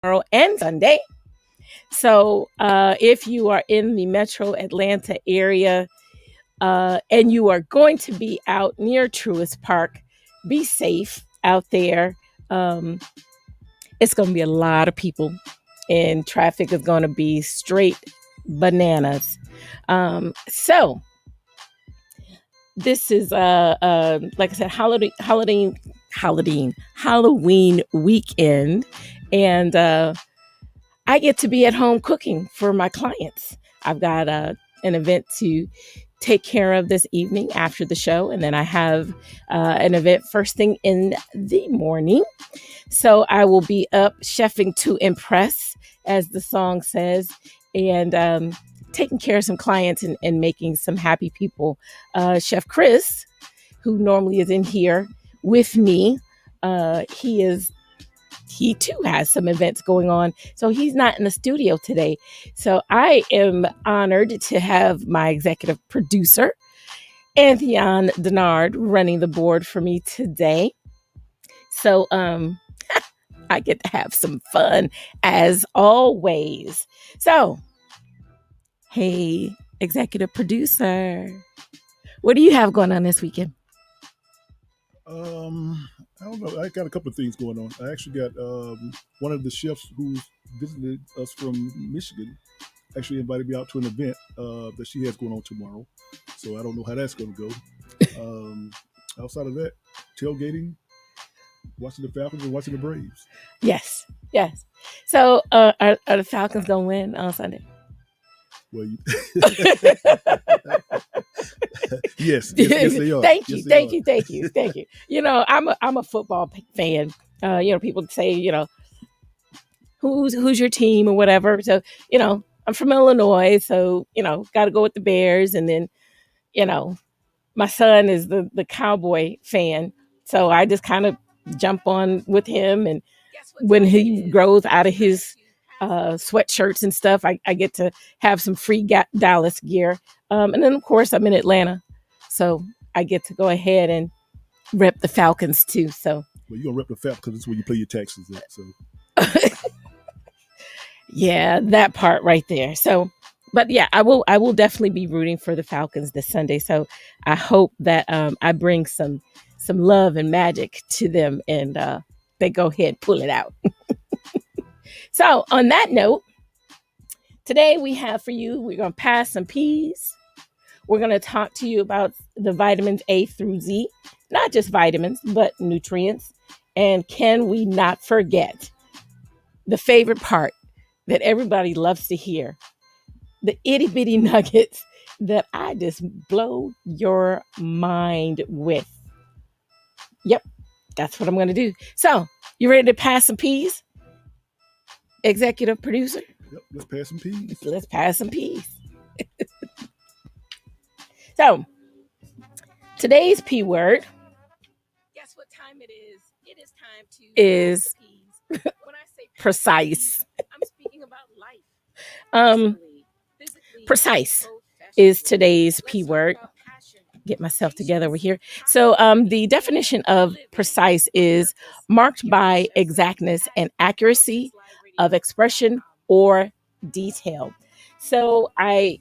tomorrow and Sunday. So if you are in the metro Atlanta area and you are going to be out near Truist Park, be safe out there. Um, it's going to be a lot of people, and traffic is going to be straight bananas. So this is like I said, Halloween weekend, and I get to be at home cooking for my clients. I've got an event to take care of this evening after the show, and then I have an event first thing in the morning. So I will be up chefing to impress, as the song says, and taking care of some clients and making some happy people. Chef Chris, who normally is in here with me, he too has some events going on, so he's not in the studio today. So I am honored to have my executive producer, Anthony Denard, running the board for me today. So I get to have some fun as always. So, hey, executive producer, what do you have going on this weekend? I don't know. I got a couple of things going on. I actually got one of the chefs who visited us from Michigan actually invited me out to an event that she has going on tomorrow. So I don't know how that's going to go. Outside of that, tailgating, watching the Falcons and watching the Braves. Yes. So are the Falcons going to win on Sunday? Well, yes, they are. Thank you. You know, I'm a football fan. People say, who's your team or whatever. So, I'm from Illinois, so, got to go with the Bears. And then, my son is the Cowboy fan. So I just kind of jump on with him. And when he grows out of his sweatshirts and stuff, I get to have some free Dallas gear. And then, of course, I'm in Atlanta. So I get to go ahead and rep the Falcons too. So, well, you're gonna rep the Falcons because it's where you pay your taxes at. So, yeah, that part right there. So, but yeah, I will definitely be rooting for the Falcons this Sunday. So I hope that I bring some love and magic to them, and they go ahead and pull it out. So on that note, today we have for you, we're going to pass some P's. We're going to talk to you about the vitamins A through Z, not just vitamins, but nutrients. And can we not forget the favorite part that everybody loves to hear, the itty bitty nuggets that I just blow your mind with. Yep, that's what I'm going to do. So, you ready to pass some P's? Executive producer? Yep, let's pass some P's. Let's pass some P's. So, today's P word. Guess what time it is? It is time to is when I say precise. I'm speaking about life. Precise is today's P word. Get myself together over here. So the definition of precise is marked by exactness and accuracy of expression or detail. So I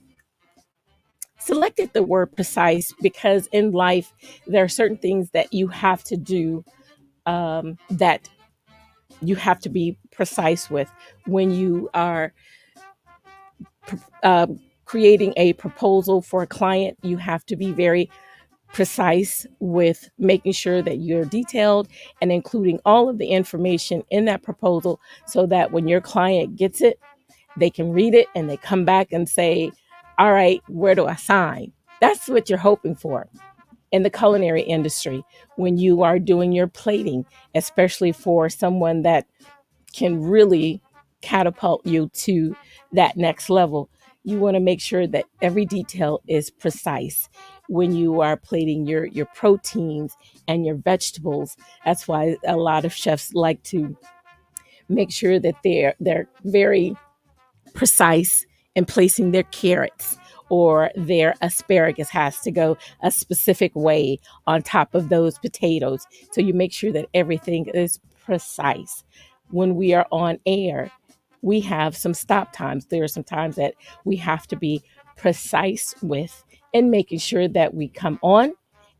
selected the word precise because in life, there are certain things that you have to do that you have to be precise with when you are creating a proposal for a client. You have to be very precise with making sure that you're detailed and including all of the information in that proposal so that when your client gets it, they can read it and they come back and say, all right, where do I sign? That's what you're hoping for in the culinary industry when you are doing your plating, especially for someone that can really catapult you to that next level. You want to make sure that every detail is precise when you are plating your proteins and your vegetables. That's why a lot of chefs like to make sure that they're very precise in placing their carrots, or their asparagus has to go a specific way on top of those potatoes. So you make sure that everything is precise. When we are on air, we have some stop times. There are some times that we have to be precise with in making sure that we come on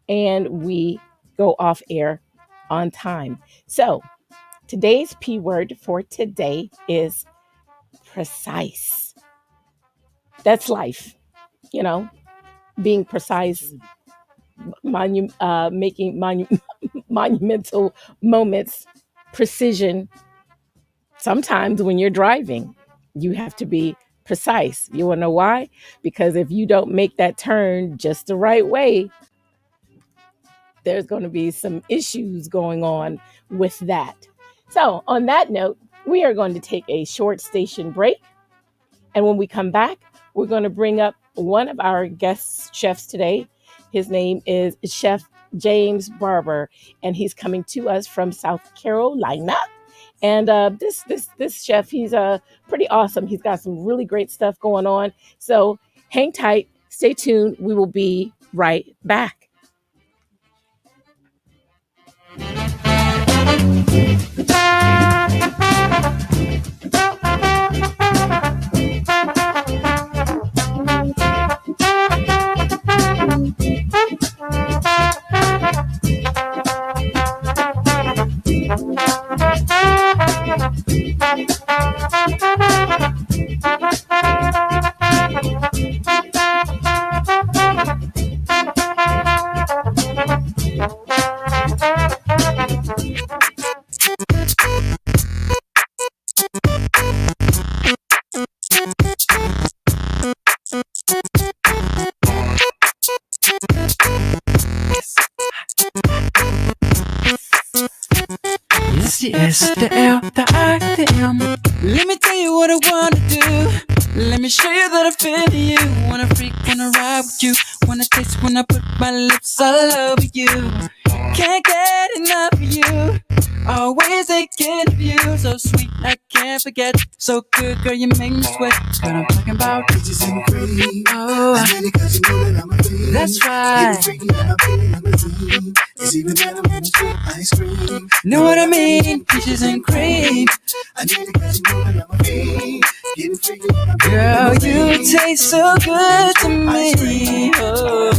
and we go off air on time. So today's P word for today is precise. That's life, you know, being precise, making monumental moments, precision. Sometimes when you're driving, you have to be precise. You want to know why? Because if you don't make that turn just the right way, there's going to be some issues going on with that. So, on that note, we are going to take a short station break. And when we come back, we're going to bring up one of our guest chefs today. His name is Chef James Barber, and he's coming to us from South Carolina. And this chef, he's pretty awesome. He's got some really great stuff going on. So hang tight, stay tuned. We will be right back. Yes, the L, the I, the M. Let me tell you what I wanna do. Let me show you that I feel you. Wanna freak, wanna ride with you. Wanna taste when I put my lips all over you. Can't get enough of you. Always thinking of you. So sweet, I can't forget. So good, girl, you make me sweat. What I'm talking about. Bitches and cream. Oh, I need it cause you know that I'm a fiend. that's right. Getting freaky and I'm feeling limousine. It's even better when it's with ice cream. Know what I mean? Peaches and cream. I need it cause you know that I'm a fiend. Getting freaky and I'm feeling Girl, you limousine. taste so good to me. Oh,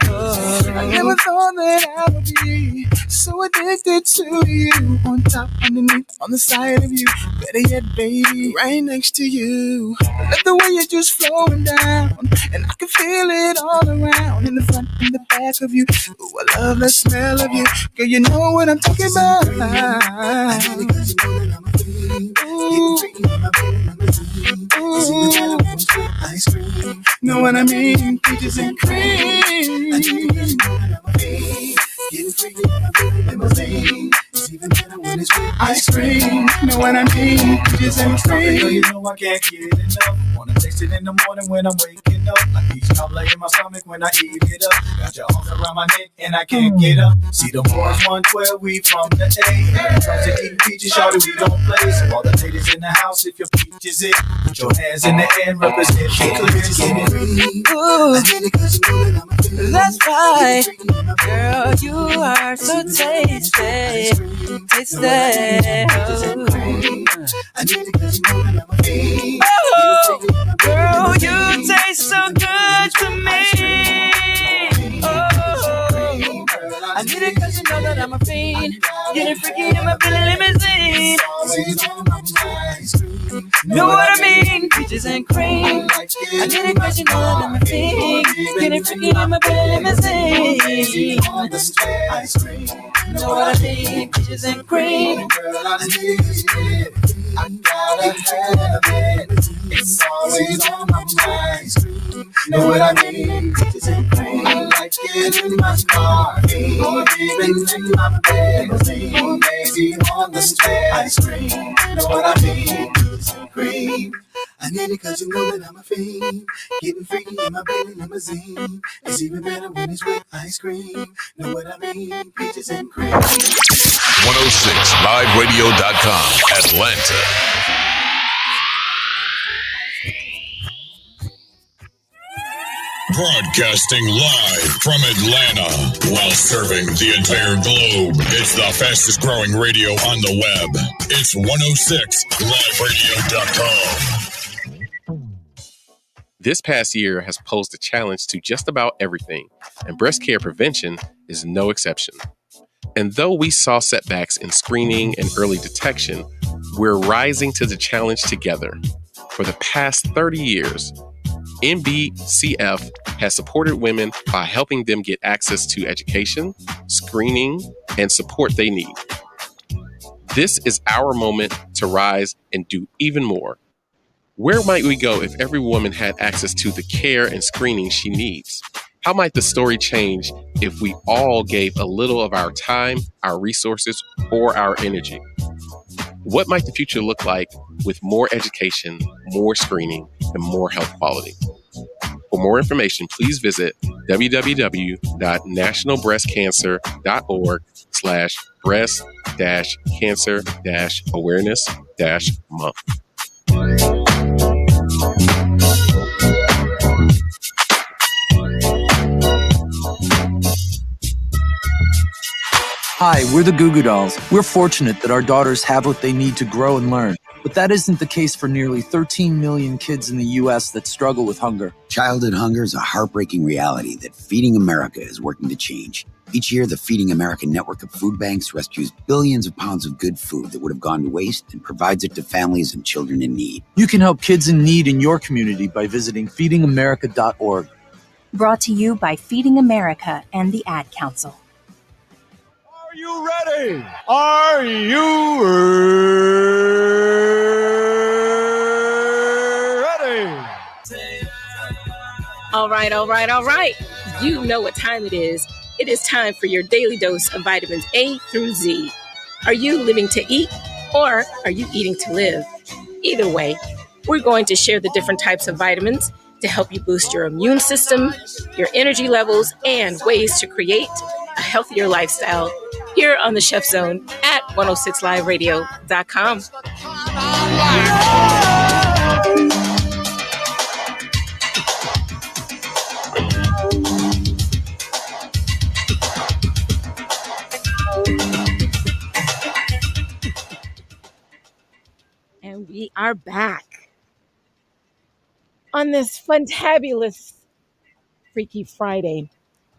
oh. I never thought that I would be so addicted to you. On top, underneath, on the side of you. Better yet, baby, right next to you. Love the way you're just flowing down, and I can feel it all around. In the front, in the back of you. Ooh, I love the smell of you. Girl, you know what I'm talking about. Ooh, ice cream. Know what I mean? Peaches and cream. Getting freaky, I'm feeling limousine. It's even better when it's with ice cream. Know what I mean? Peaches and cream. Girl, you know I can't get enough. Wanna taste it in the morning when I'm waking up. Like each cobbler in my stomach when I eat it up. Got your arms around my neck and I can't get up. See the boys 112, we from the A. Tries to eat peaches, shawty, we don't play. So all the ladies in the house, if your peach is it, put your hands in the air and represent the clear. Ooh, that's right. Girl, you are so tasty. Tasty. Oh, girl, you taste so good to me. Oh, I need it cause you know that I'm a fiend. Getting freaky in my Billy limousine. Know what I mean? Peaches and cream. I need it cause you know that I'm a fiend. Getting freaky in my Billy limousine. Know what I mean? Peaches and cream. I gotta have it. It's always on my mind. Know what I mean? Peaches and cream. I like it in my car. Or even in my bed. Or maybe on the stairs. Ice cream. Know what I mean? Peaches and cream. I need it cause you know that I'm a fiend. Getting freaky in my baby limousine. It's even better when it's with ice cream. Know what I mean? Peaches and cream. 106liveradio.com, Atlanta. Broadcasting live from Atlanta while serving the entire globe. It's the fastest growing radio on the web. It's 106liveradio.com. This past year has posed a challenge to just about everything, and breast care prevention is no exception. And though we saw setbacks in screening and early detection, we're rising to the challenge together. For the past 30 years, NBCF has supported women by helping them get access to education, screening, and support they need. This is our moment to rise and do even more. Where might we go if every woman had access to the care and screening she needs? How might the story change if we all gave a little of our time, our resources, or our energy? What might the future look like with more education, more screening, and more health quality? For more information, please visit www.nationalbreastcancer.org/breast-cancer-awareness-month. Hi, we're the Goo Goo Dolls. We're fortunate that our daughters have what they need to grow and learn. But that isn't the case for nearly 13 million kids in the U.S. that struggle with hunger. Childhood hunger is a heartbreaking reality that Feeding America is working to change. Each year, the Feeding America network of food banks rescues billions of pounds of good food that would have gone to waste and provides it to families and children in need. You can help kids in need in your community by visiting feedingamerica.org. Brought to you by Feeding America and the Ad Council. Are you ready? Are you ready? All right. You know what time it is. It is time for your daily dose of vitamins A through Z. Are you living to eat or are you eating to live? Either way, we're going to share the different types of vitamins to help you boost your immune system, your energy levels, and ways to create a healthier lifestyle here on the Chef Zone at 106liveradio.com. And we are back on this fantabulous Freaky Friday.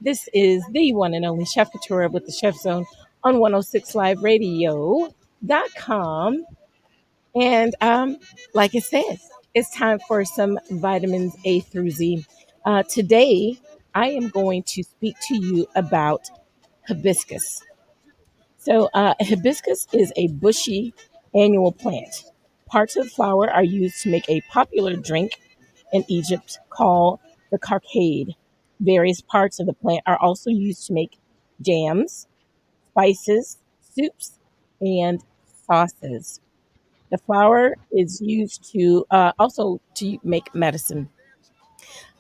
This is the one and only Chef Kitura with the Chef Zone on 106liveradio.com. And like it says, it's time for some vitamins A through Z. Today, I am going to speak to you about hibiscus. So hibiscus is a bushy annual plant. Parts of the flower are used to make a popular drink in Egypt called the carcade. Various parts of the plant are also used to make jams, spices, soups, and sauces. The flower is used to also to make medicine.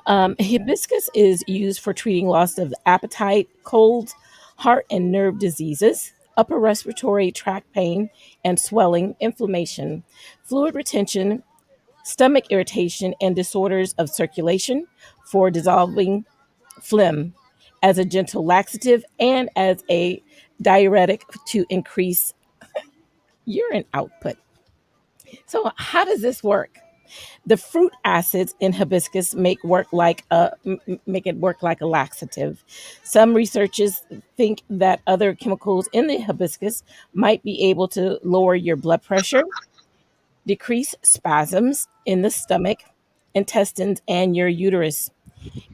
Hibiscus is used for treating loss of appetite, colds, heart and nerve diseases, upper respiratory tract pain and swelling, inflammation, fluid retention, stomach irritation, and disorders of circulation, for dissolving phlegm, as a gentle laxative, and as a diuretic to increase urine output. So, how does this work? The fruit acids in hibiscus make it work like a laxative. Some researchers think that other chemicals in the hibiscus might be able to lower your blood pressure, decrease spasms in the stomach, intestines, and your uterus,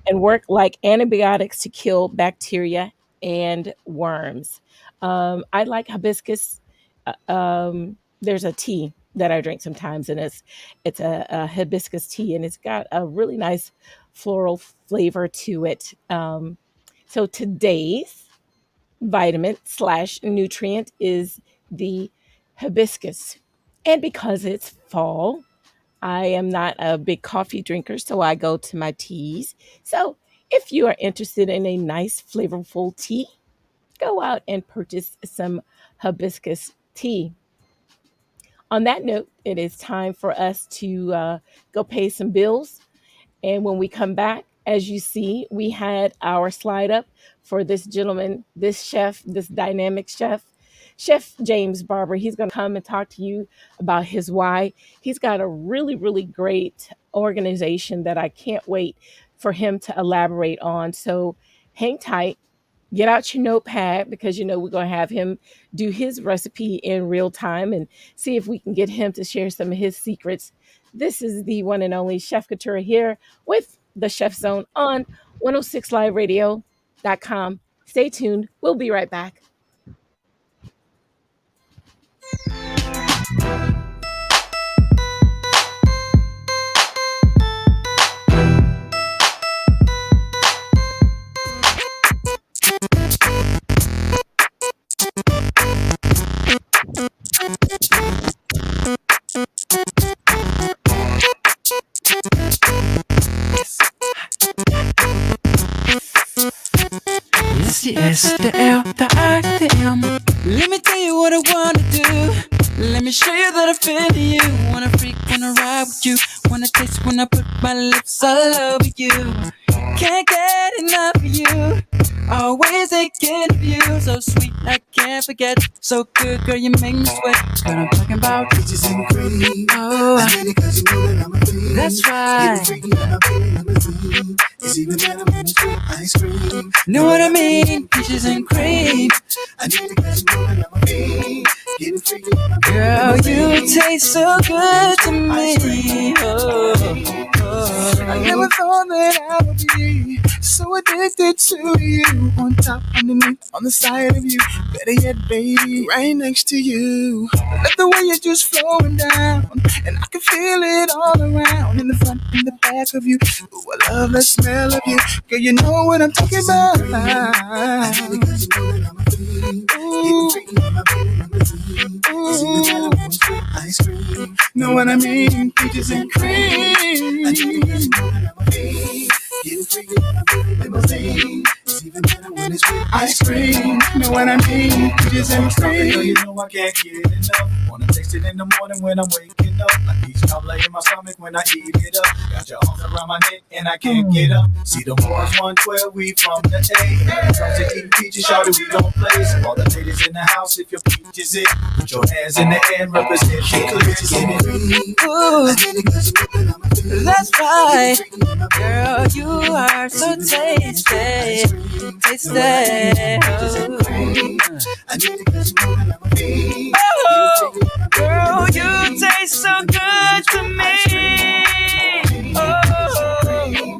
and work like antibiotics to kill bacteria and worms. I like hibiscus. There's a tea that I drink sometimes, and it's a hibiscus tea, and it's got a really nice floral flavor to it. So today's vitamin slash nutrient is the hibiscus, and because it's fall, I am not a big coffee drinker, so I go to my teas. So if you are interested in a nice, flavorful tea, go out and purchase some hibiscus tea. On that note, it is time for us to go pay some bills. And when we come back, as you see, we had our slide up for this gentleman, this chef, this dynamic chef, Chef James Barber. He's going to come and talk to you about his why. He's got a really, really great organization that I can't wait for him to elaborate on. So hang tight, get out your notepad, because we're going to have him do his recipe in real time and see if we can get him to share some of his secrets. This is the one and only Chef Kitura here with the Chef Zone on 106liveradio.com. Stay tuned. We'll be right back. Yes, the L, the I, the M. Let me tell you what I wanna do. Let me show you that I feel you. Wanna freak, wanna ride with you. Wanna taste when I put my lips all over you. Can't get enough of you. Always thinking of you. So sweet, I can't forget. So good, girl, you make me sweat. What I'm talking about, Peaches and cream. oh, I did it 'cause you know that I'm a fiend. that's right. Getting freaky and I'm feeling limousine. It's even better when it's with ice cream. Know what I mean? Peaches and cream. I did it 'cause you know that I'm a fiend. Getting freaky and I'm feeling Girl, limousine. you taste so good to me. Oh, I never thought that I would be so addicted to you. On top, underneath, on the side of you. Better yet, baby, right next to you. Let the way you're just flowing down, and I can feel it all around. In the front, in the back of you. Ooh, I love the smell of you. Girl, you know what I'm talking about. I did it 'cause you know that I'm a fiend. Getting freaky and I'm feeling limousine. It's even better when it's with ice cream. Know what I mean? Peaches and cream. I did it 'cause you know that I'm a fiend. Getting freaky and I'm feeling limousine. It's even better when it's with Ice cream. Know what I mean? Peaches and Girl, cream. you know I can't get enough. Wanna taste it in the morning when I'm waking up. Like each cobbler in my stomach when I eat it up. Got your arms around my neck and I can't get up. See the boys 112, we from the A. When it comes to eating peaches, shawty, we don't play. So all the ladies in the house, if your peach is it, put your hands in the air and represent your clearance. Ooh, that's right. Girl, you are so tasty. Tasty. Oh, girl, you taste so good to me. Oh,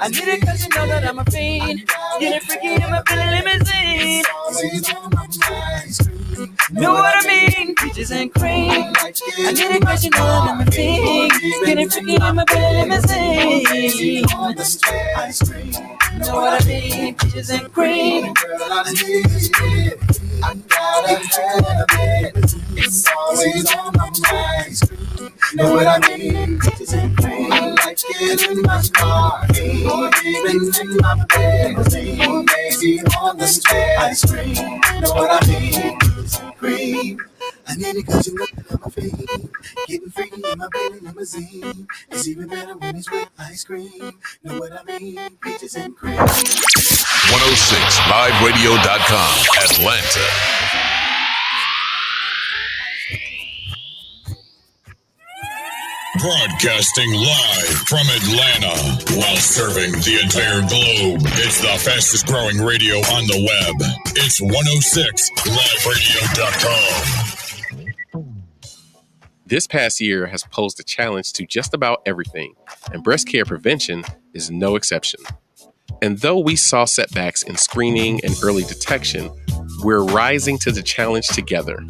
I need it 'cause you know that I'm a fiend. Getting freaky in my Billy limousine. Know what I mean? Peaches and cream. I need it 'cause you know that I'm a fiend. Getting freaky in my Billy limousine. Know what I mean? Peaches and cream. I gotta have it. It's always on my mind. Know what I mean? Peaches and cream. I like it in my car, or even in my bed. Maybe on the street. Ice cream. Know what I mean? Peaches and cream. I need it 'cause you know that I'm a fiend. Getting freaky in my belly limousine. It's even better when it's with ice cream. Know what I mean? Peaches and cream. 106liveradio.com, Atlanta. Broadcasting live from Atlanta while serving the entire globe. It's the fastest growing radio on the web. It's 106liveradio.com. This past year has posed a challenge to just about everything, and breast care prevention is no exception. And though we saw setbacks in screening and early detection, we're rising to the challenge together.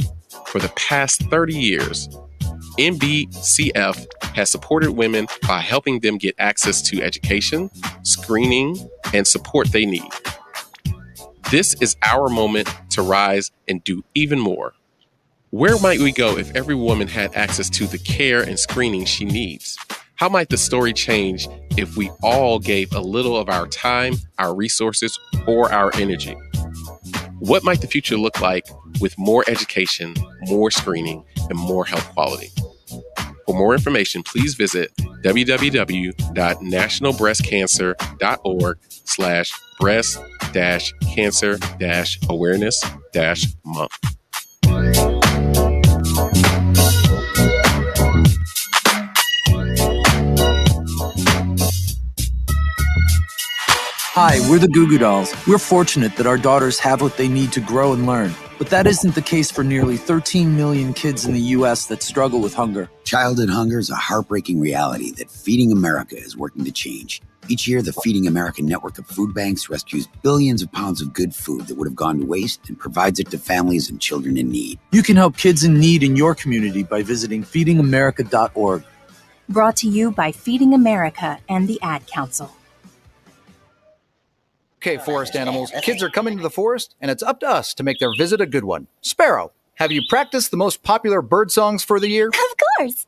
For the past 30 years, NBCF has supported women by helping them get access to education, screening, and support they need. This is our moment to rise and do even more. Where might we go if every woman had access to the care and screening she needs? How might the story change if we all gave a little of our time, our resources, or our energy? What might the future look like with more education, more screening, and more health quality? For more information, please visit www.nationalbreastcancer.org/breast-cancer-awareness-month. Hi, we're the Goo Goo Dolls. We're fortunate that our daughters have what they need to grow and learn. But that isn't the case for nearly 13 million kids in the U.S. that struggle with hunger. Childhood hunger is a heartbreaking reality that Feeding America is working to change. Each year, the Feeding America network of food banks rescues billions of pounds of good food that would have gone to waste and provides it to families and children in need. You can help kids in need in your community by visiting feedingamerica.org. Brought to you by Feeding America and the Ad Council. Okay, forest animals, kids are coming to the forest, and it's up to us to make their visit a good one. Sparrow, have you practiced the most popular bird songs for the year? Of course.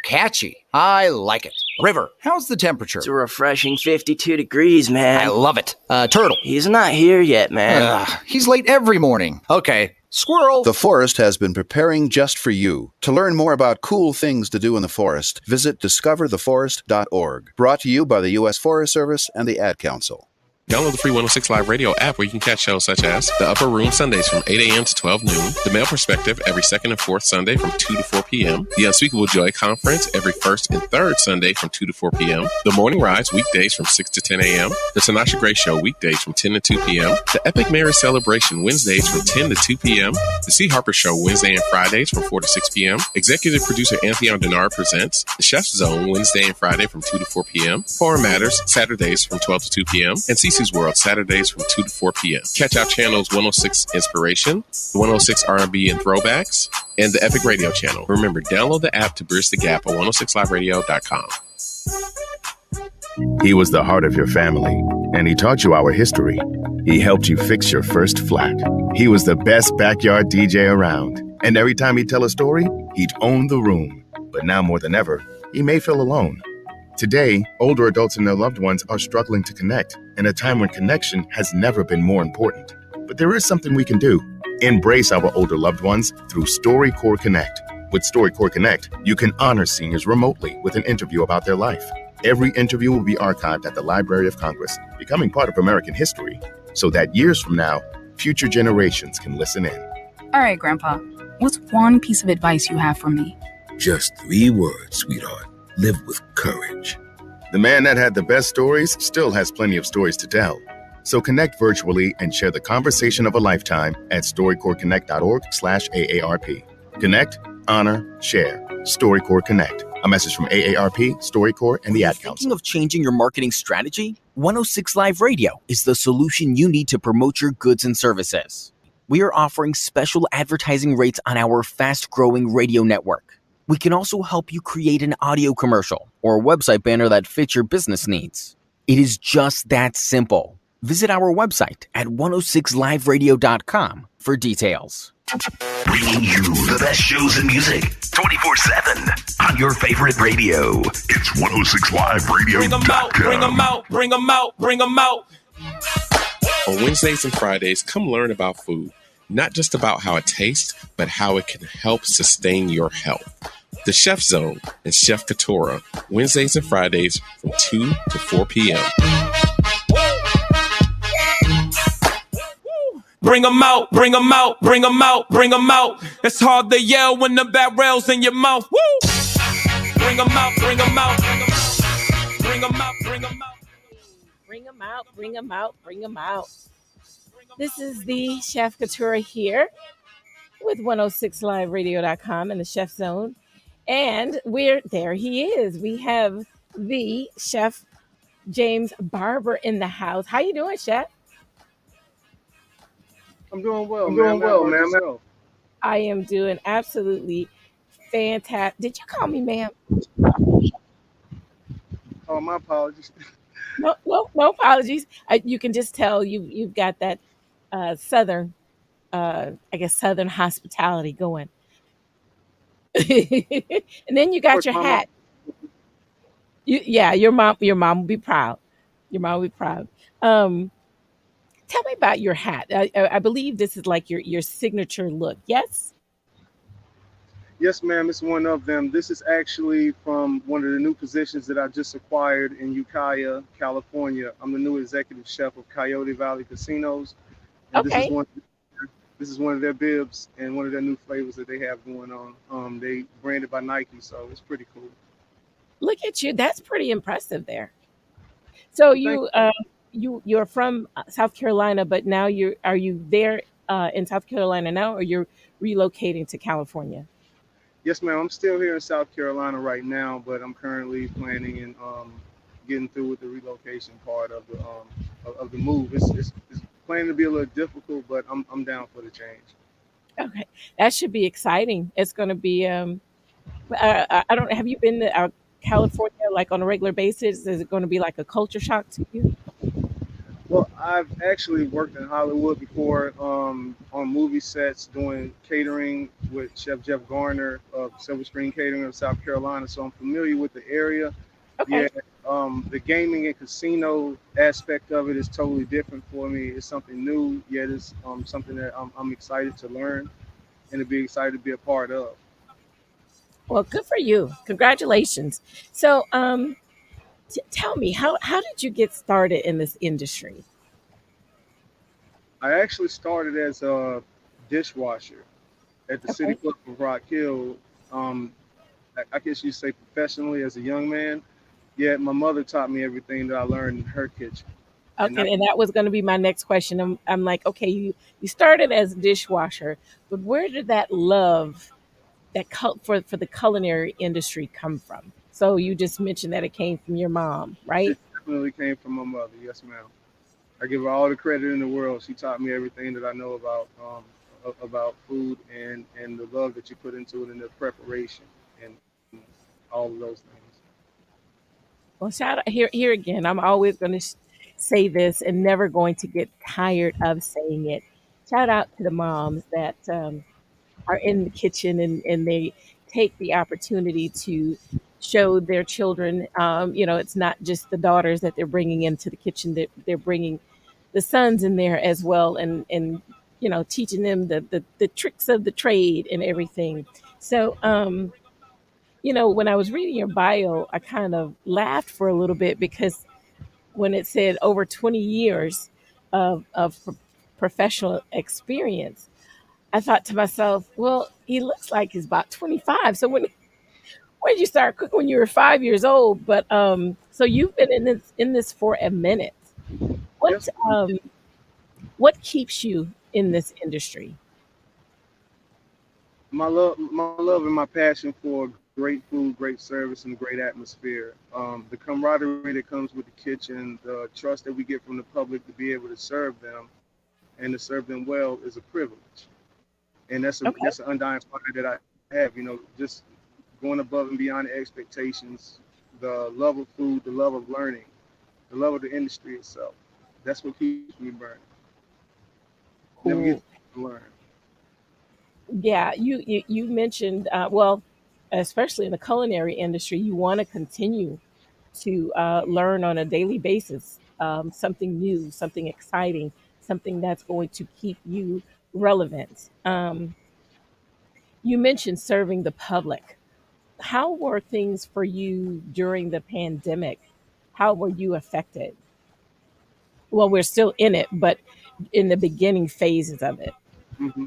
Catchy. I like it. River, how's the temperature? It's a refreshing 52 degrees, man. I love it. Turtle. He's not here yet, man. He's late every morning. Okay. Squirrel. The forest has been preparing just for you. To learn more about cool things to do in the forest, visit discovertheforest.org. Brought to you by the U.S. Forest Service and the Ad Council. Download the free 106 Live Radio app where you can catch shows such as The Upper Room Sundays from 8 a.m. to 12 noon, The Male Perspective every second and fourth Sunday from 2 to 4 p.m., The Unspeakable Joy Conference every first and third Sunday from 2 to 4 p.m., The Morning Rise weekdays from 6 to 10 a.m., The Tanasha Gray Show weekdays from 10 to 2 p.m., The Epic Marriage Celebration Wednesdays from 10 to 2 p.m., The C. Harper Show Wednesday and Fridays from 4 to 6 p.m., Executive Producer Anthony Denard presents The Chef's Zone Wednesday and Friday from 2 to 4 p.m., Foreign Matters Saturdays from 12 to 2 p.m., and Cece's World Saturdays from 2 to 4 p.m. Catch our channels 106 Inspiration, 106 R&B and Throwbacks, and the Epic Radio channel. Remember, download the app to bridge the gap at 106liveradio.com. He was the heart of your family, and he taught you our history. He helped you fix your first flat. He was the best backyard DJ around, and every time he'd tell a story, he'd own the room. But now more than ever, he may feel alone. Today, older adults and their loved ones are struggling to connect, in a time when connection has never been more important. But there is something we can do. Embrace our older loved ones through StoryCorps Connect. With StoryCorps Connect, you can honor seniors remotely with an interview about their life. Every interview will be archived at the Library of Congress, becoming part of American history, so that years from now, future generations can listen in. All right, Grandpa, what's one piece of advice you have for me? Just 3 words, sweetheart. Live with courage. The man that had the best stories still has plenty of stories to tell. So connect virtually and share the conversation of a lifetime at storycorpsconnect.org/AARP. Connect, honor, share. StoryCorps Connect. A message from AARP, StoryCorps, and the Ad Council. Thinking of changing your marketing strategy? 106 Live Radio is the solution you need to promote your goods and services. We are offering special advertising rates on our fast-growing radio network. We can also help you create an audio commercial or a website banner that fits your business needs. It is just that simple. Visit our website at 106liveradio.com for details. Bringing you the best shows and music 24/7 on your favorite radio. It's 106liveradio.com. Bring them out, bring them out, bring them out, bring them out. On Wednesdays and Fridays, come learn about food. Not just about how it tastes, but how it can help sustain your health. The Chef Zone and Chef Kitura, Wednesdays and Fridays from 2 to 4 p.m. Bring them out, bring them out, bring them out, bring them out. It's hard to yell when the barrel's in your mouth. Woo! Bring them out, bring them out, bring them out, bring them out, bring them out. Bring them out, bring them out, bring them out. This is the Chef Kitura here with 106liveradio.com and the Chef Zone. And there he is. We have the Chef James Barber in the house. How you doing, Chef? I'm doing well, man. I am doing absolutely fantastic. Did you call me ma'am? Oh, my apologies. No apologies. You can just tell you've got that southern, I guess southern hospitality going. And then you got your hat. Your mom will be proud. Your mom will be proud. Tell me about your hat. I believe this is like your signature look. Yes. Yes, ma'am, it's one of them. This is actually from one of the new positions that I just acquired in Ukiah, California. I'm the new executive chef of Coyote Valley Casinos, and Okay. this is one of their bibs and one of their new flavors that they have going on. They branded by Nike, so it's pretty cool. Look at you. That's pretty impressive there. So Well, thank you. you're from South Carolina, but now are you there in South Carolina now, or you're relocating to California? Yes, ma'am. I'm still here in South Carolina right now, but I'm currently planning and getting through with the relocation part of the move. It's planning to be a little difficult, but I'm down for the change. Okay, that should be exciting. It's going to be. I don't. Have you been to California like on a regular basis? Is it going to be like a culture shock to you? Well, I've actually worked in Hollywood before on movie sets doing catering with Chef Jeff Garner of Silver Screen Catering of South Carolina, so I'm familiar with the area. Okay. Yeah, the gaming and casino aspect of it is totally different for me. It's something new, yet it's something that I'm excited to learn and to be excited to be a part of. Well, good for you. Congratulations. So, tell me how did you get started in this industry? I actually started as a dishwasher at the City Okay. Club of Rock Hill. Um, I guess you say professionally as a young man. Yet my mother taught me everything that I learned in her kitchen, and Okay, and that was going to be my next question. I'm like, okay, you started as a dishwasher, but where did that love for the culinary industry come from? So you just mentioned that it came from your mom, it right? definitely came from my mother. Yes, ma'am. I give her all the credit in the world. She taught me everything that I know about food and the love that you put into it and the preparation and all of those things. Well, shout out here again. I'm always going to say this and never going to get tired of saying it. Shout out to the moms that are in the kitchen and they take the opportunity to show their children. It's not just the daughters that they're bringing into the kitchen; that they're bringing the sons in there as well, and teaching them the tricks of the trade and everything. So, when I was reading your bio, I kind of laughed for a little bit because when it said over 20 years of professional experience, I thought to myself, well, he looks like he's about 25. So when did you start cooking? When you were 5 years old? But so you've been in this for a minute. What Yes, ma'am. um what keeps you in this industry? My love, and my passion for great food, great service, and great atmosphere. The camaraderie that comes with the kitchen, the trust that we get from the public to be able to serve them and to serve them well is a privilege. And that's Okay. an undying fire that I have. Just going above and beyond the expectations, the love of food, the love of learning, the love of the industry itself. That's what keeps me burning. Never get Cool. to learn. Yeah, you mentioned well, especially in the culinary industry, you want to continue to learn on a daily basis, something new, something exciting, something that's going to keep you relevant. You mentioned serving the public. How were things for you during the pandemic? How were you affected? Well, we're still in it, but in the beginning phases of it. Hmm.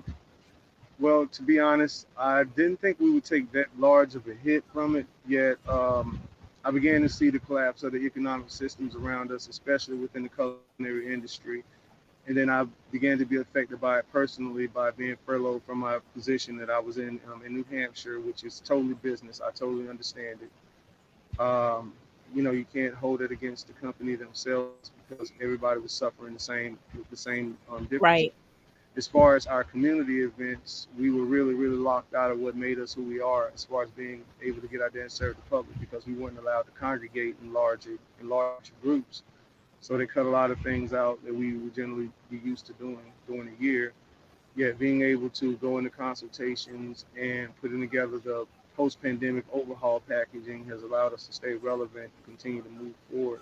Well, to be honest, I didn't think we would take that large of a hit from it. Yet, I began to see the collapse of the economic systems around us, especially within the culinary industry. And then I began to be affected by it personally by being furloughed from my position that I was in New Hampshire, which is totally business. I totally understand it. You can't hold it against the company themselves because everybody was suffering the same differences. Right. As far as our community events, we were really, really locked out of what made us who we are, as far as being able to get out there and serve the public, because we weren't allowed to congregate in large groups. So they cut a lot of things out that we would generally be used to doing during the year. Yet being able to go into consultations and putting together the post-pandemic overhaul packaging has allowed us to stay relevant and continue to move forward.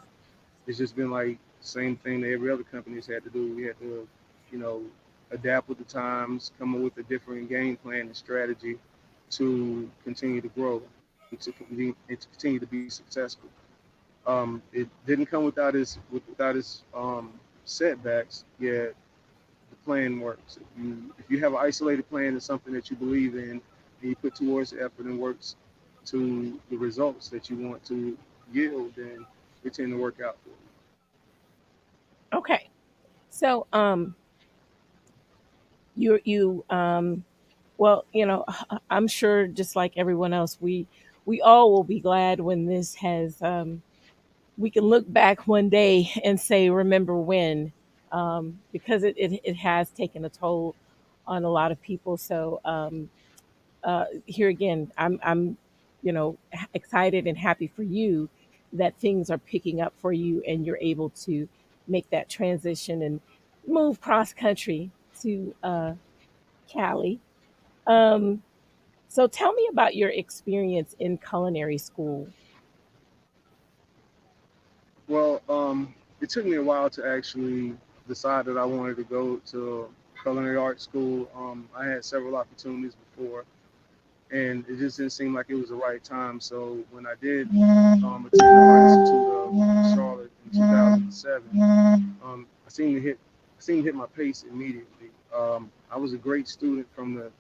It's just been like the same thing that every other company's had to do. We had to, you know, adapt with the times, come up with a different game plan and strategy to continue to grow and to continue to be successful. It didn't come without its setbacks, yet the plan works. If you have an isolated plan and something that you believe in, and you put towards the effort and works to the results that you want to yield, then it tend to work out for you. Okay. So you well, I'm sure just like everyone else, we all will be glad when this has we can look back one day and say, remember when, because it has taken a toll on a lot of people. So here again, I'm excited and happy for you that things are picking up for you and you're able to make that transition and move cross country to Cali. Um, so tell me about your experience in culinary school. Well, it took me a while to actually decide that I wanted to go to culinary arts school. I had several opportunities before, and it just didn't seem like it was the right time. So when I did attend the Art Institute of Charlotte in 2007, I seemed to hit my pace immediately. I was a great student from the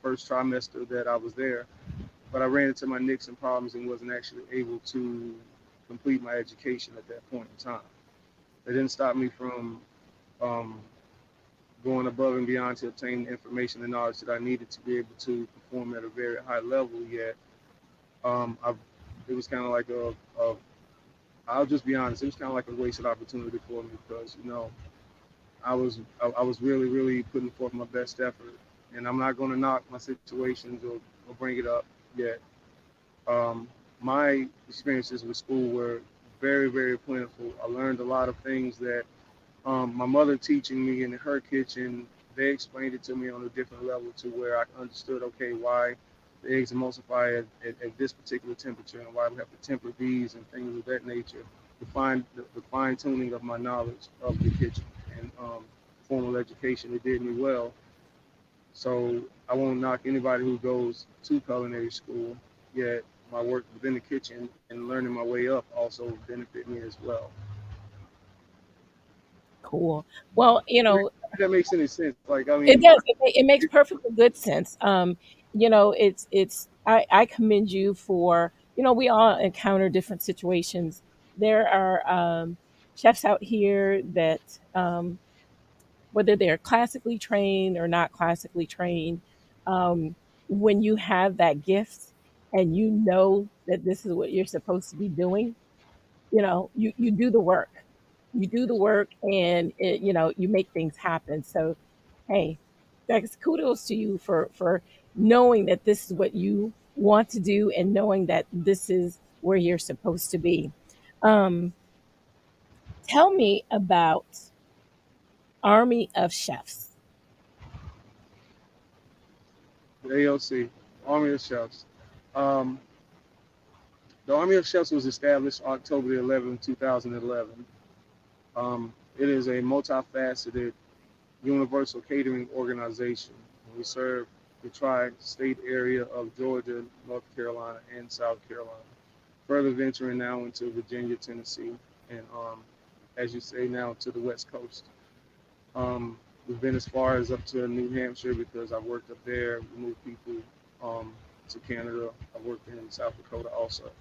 first trimester that I was there, but I ran into my nicks and problems and wasn't actually able to complete my education at that point in time. It didn't stop me from um, going above and beyond to obtain the information and knowledge that I needed to be able to perform at a very high level. Yet, I, it was kind of like I'll just be honest, it was kind of like a wasted opportunity for me because I was really really putting forth my best effort, and I'm not going to knock my situations or bring it up yet. My experiences with school were very, very plentiful. I learned a lot of things that my mother teaching me in her kitchen, they explained it to me on a different level to where I understood, okay, why the eggs emulsify at this particular temperature and why we have to temper these and things of that nature. The fine tuning of my knowledge of the kitchen and formal education, it did me well. So I won't knock anybody who goes to culinary school, yet my work within the kitchen and learning my way up also benefit me as well. Cool. Well, If that makes any sense. Like, I it mean, does. It makes perfectly good sense. I commend you for, we all encounter different situations. There are chefs out here that, whether they're classically trained or not classically trained, when you have that gift and you know that this is what you're supposed to be doing, you do the work. You do the work and you make things happen. So hey, that's kudos to you for knowing that this is what you want to do and knowing that this is where you're supposed to be. Um, Tell me about Army of Chefs. the AOC, Army of Chefs. Um, the Army of Chefs was established October the 11th, 2011. It is a multifaceted universal catering organization. We serve the tri-state area of Georgia, North Carolina, and South Carolina. Further venturing now into Virginia, Tennessee, and as you say, now to the West Coast. We've been as far as up to New Hampshire because I worked up there. We moved people to Canada. I worked in South Dakota also.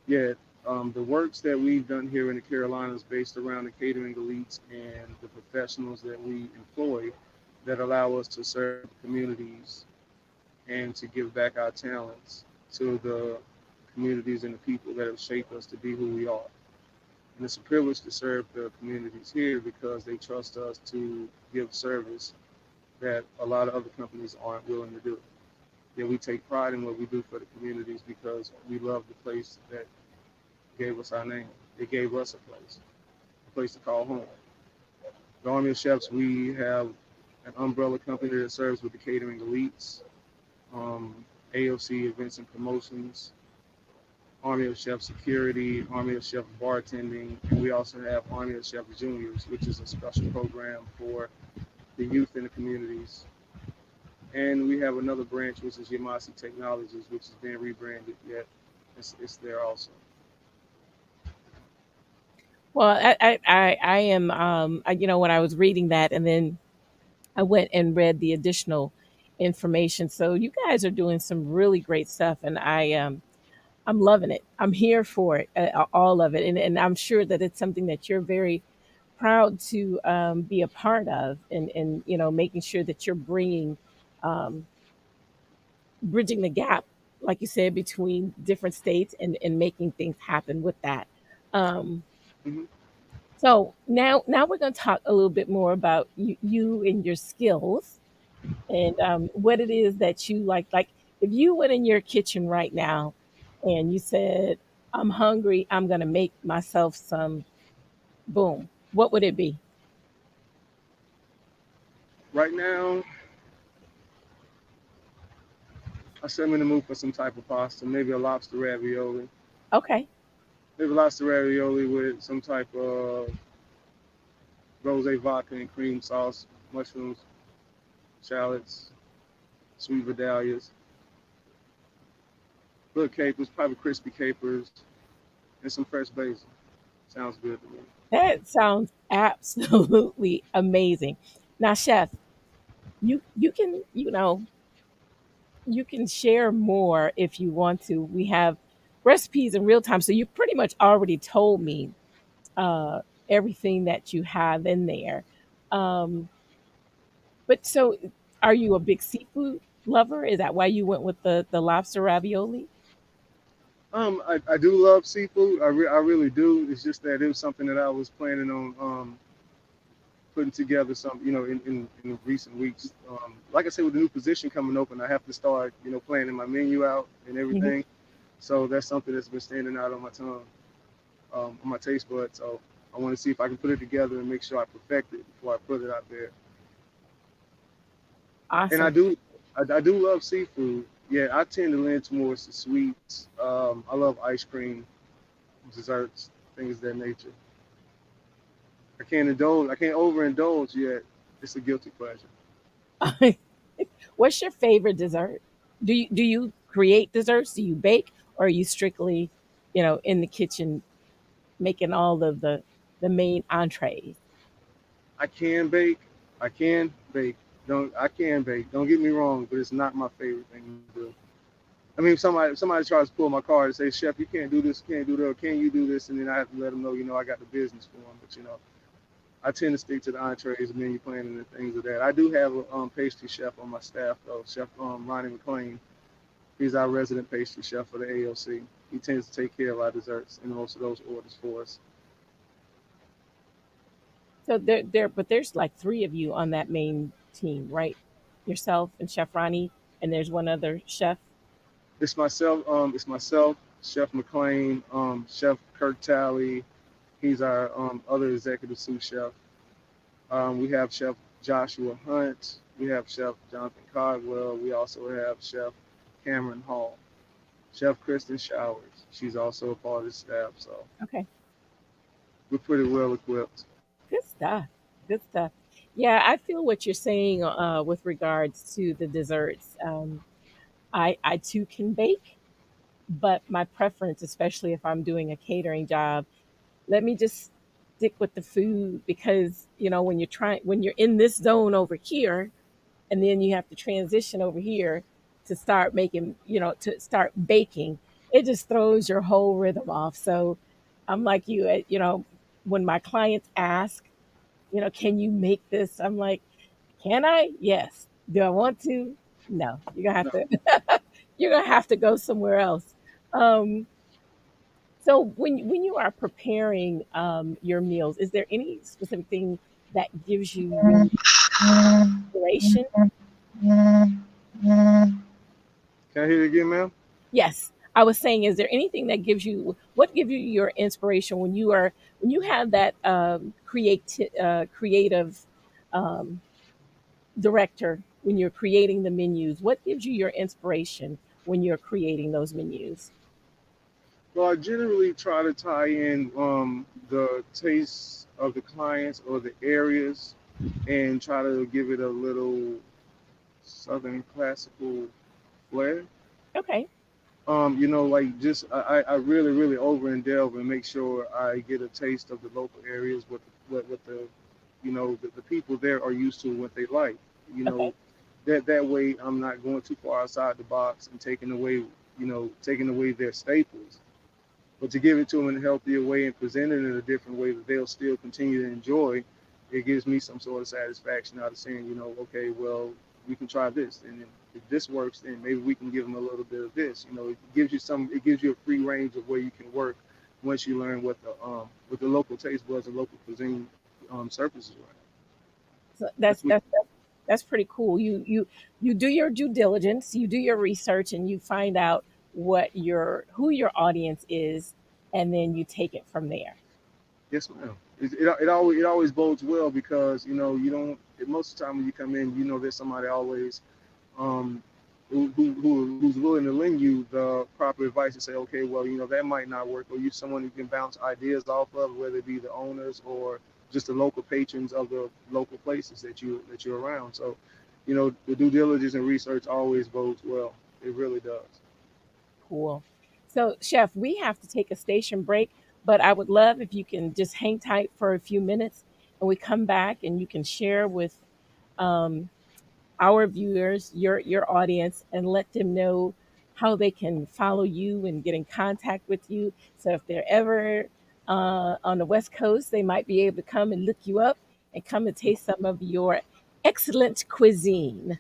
Yet the works that we've done here in the Carolinas based around the catering elites and the professionals that we employ that allow us to serve communities and to give back our talents to the communities and the people that have shaped us to be who we are. And it's a privilege to serve the communities here because they trust us to give service that a lot of other companies aren't willing to do. Yet we take pride in what we do for the communities because we love the place that gave us our name. They gave us a place to call home. The Army of Chefs, we have an umbrella company that serves with the catering elites, um, AOC events and promotions, Army of Chef security, Army of Chef bartending, and we also have Army of Chef juniors, which is a special program for the youth in the communities And we have another branch, which is Yamasi Technologies, which is being rebranded yet. It's there also. Well, I am, when I was reading that, and then I went and read the additional information. So you guys are doing some really great stuff, and I'm loving it. I'm here for it, all of it, and I'm sure that it's something that you're very proud to be a part of, and making sure that you're um, bridging the gap, like you said, between different states, and making things happen with that. Um, Hmm. so now we're going to talk a little bit more about you and your skills, and what it is that you like. Like, if you went in your kitchen right now and you said, "I'm hungry. I'm going to make myself some," boom, what would it be? Right now, I said I'm in the mood for some type of pasta, maybe a lobster ravioli. Okay. Maybe lobster ravioli with some type of rosé vodka and cream sauce, mushrooms, shallots, sweet vidalias, little capers, probably crispy capers, and some fresh basil. Sounds good to me. That sounds absolutely amazing. Now, chef, you can you can share more if you want to. We have recipes in real time, so you pretty much already told me uh, everything that you have in there. Um, but so, are you a big seafood lover? Is that why you went with the lobster ravioli? I do love seafood. I really do. It's just that it was something that I was planning on putting together some, in recent weeks. Like I said, with the new position coming open, I have to start, planning my menu out and Mhm. everything. So that's something that's been standing out on my tongue, on my taste buds. So I want to see if I can put it together and make sure I perfect it before I put it out there. And Awesome. I do love seafood. Yeah, I tend to lean towards the sweets. I love ice cream, desserts, things of that nature. I can't overindulge yet. It's a guilty pleasure. What's your favorite dessert? Do you create desserts? Do you bake, or are you strictly, in the kitchen making all of the main entrees? I can bake. I can bake. I can bake. Don't get me wrong, but it's not my favorite thing to do. I mean, if somebody tries to pull my card and say, "Chef, you can't do this, can't do that, or can you do this?" And then I have to let them know, I got the business for them. But I tend to stick to the entrees, menu planning, and things of that. I do have a pastry chef on my staff though, Chef Ronnie McLean. He's our resident pastry chef for the AOC. He tends to take care of our desserts and most of those orders for us. So but there's like three of you on that main team, right? Yourself and Chef Ronnie, and there's one other chef. It's myself, Chef McLean, Chef Kirk Talley. He's our other executive sous chef. We have Chef Joshua Hunt. We have Chef Jonathan Caldwell. We also have Chef Cameron Hall. Chef Kristen Showers. She's also a part of the staff, so Okay, we're pretty well equipped. good stuff. Good stuff. Yeah, I feel what you're saying with regards to the desserts. I too can bake, but my preference, especially if I'm doing a catering job, let me just stick with the food, because when you're in this zone over here, and then you have to transition over here to start making, to start baking, it just throws your whole rhythm off. So I'm like you, when my clients ask, can you make this? I'm like, can I? Yes. Do I want to? No. You're gonna have No, to you're gonna have to go somewhere else. Um, so when you are preparing your meals, is there any specific thing that gives you your inspiration? can I hear it again, ma'am? Yes, I was saying, is there anything that what gives you your inspiration when you have that creative um, director, when you're creating the menus? What gives you your inspiration when you're creating those menus? Well, I generally try to tie in the tastes of the clients or the areas and try to give it a little Southern classical flair. Okay. Like just I really really over and delve and make sure I get a taste of the local areas, what the the people there are used to, what they like. You know, Okay. that way I'm not going too far outside the box and taking away their staples, but to give it to them in a healthier way and present it in a different way that they'll still continue to enjoy. It gives me some sort of satisfaction out of saying, okay, well, we can try this, and then if this works, then maybe we can give them a little bit of this. It gives you a free range of where you can work once you learn what the local taste buds and local cuisine surfaces were. So that's pretty cool. You do your due diligence, you do your research, and you find out who your audience is, and then you take it from there. Yes, ma'am. It always bodes well because you don't, most of the time when you come in, there's somebody always who's willing to lend you the proper advice and say, okay, well, that might not work, or you someone who can bounce ideas off of, whether it be the owners or just the local patrons of the local places that you're around. So, the due diligence and research always bodes well. It really does. Cool. So, Chef, we have to take a station break, but I would love if you can just hang tight for a few minutes and we come back and you can share with our viewers, your audience, and let them know how they can follow you and get in contact with you. So if they're ever on the West Coast, they might be able to come and look you up and come and taste some of your excellent cuisine.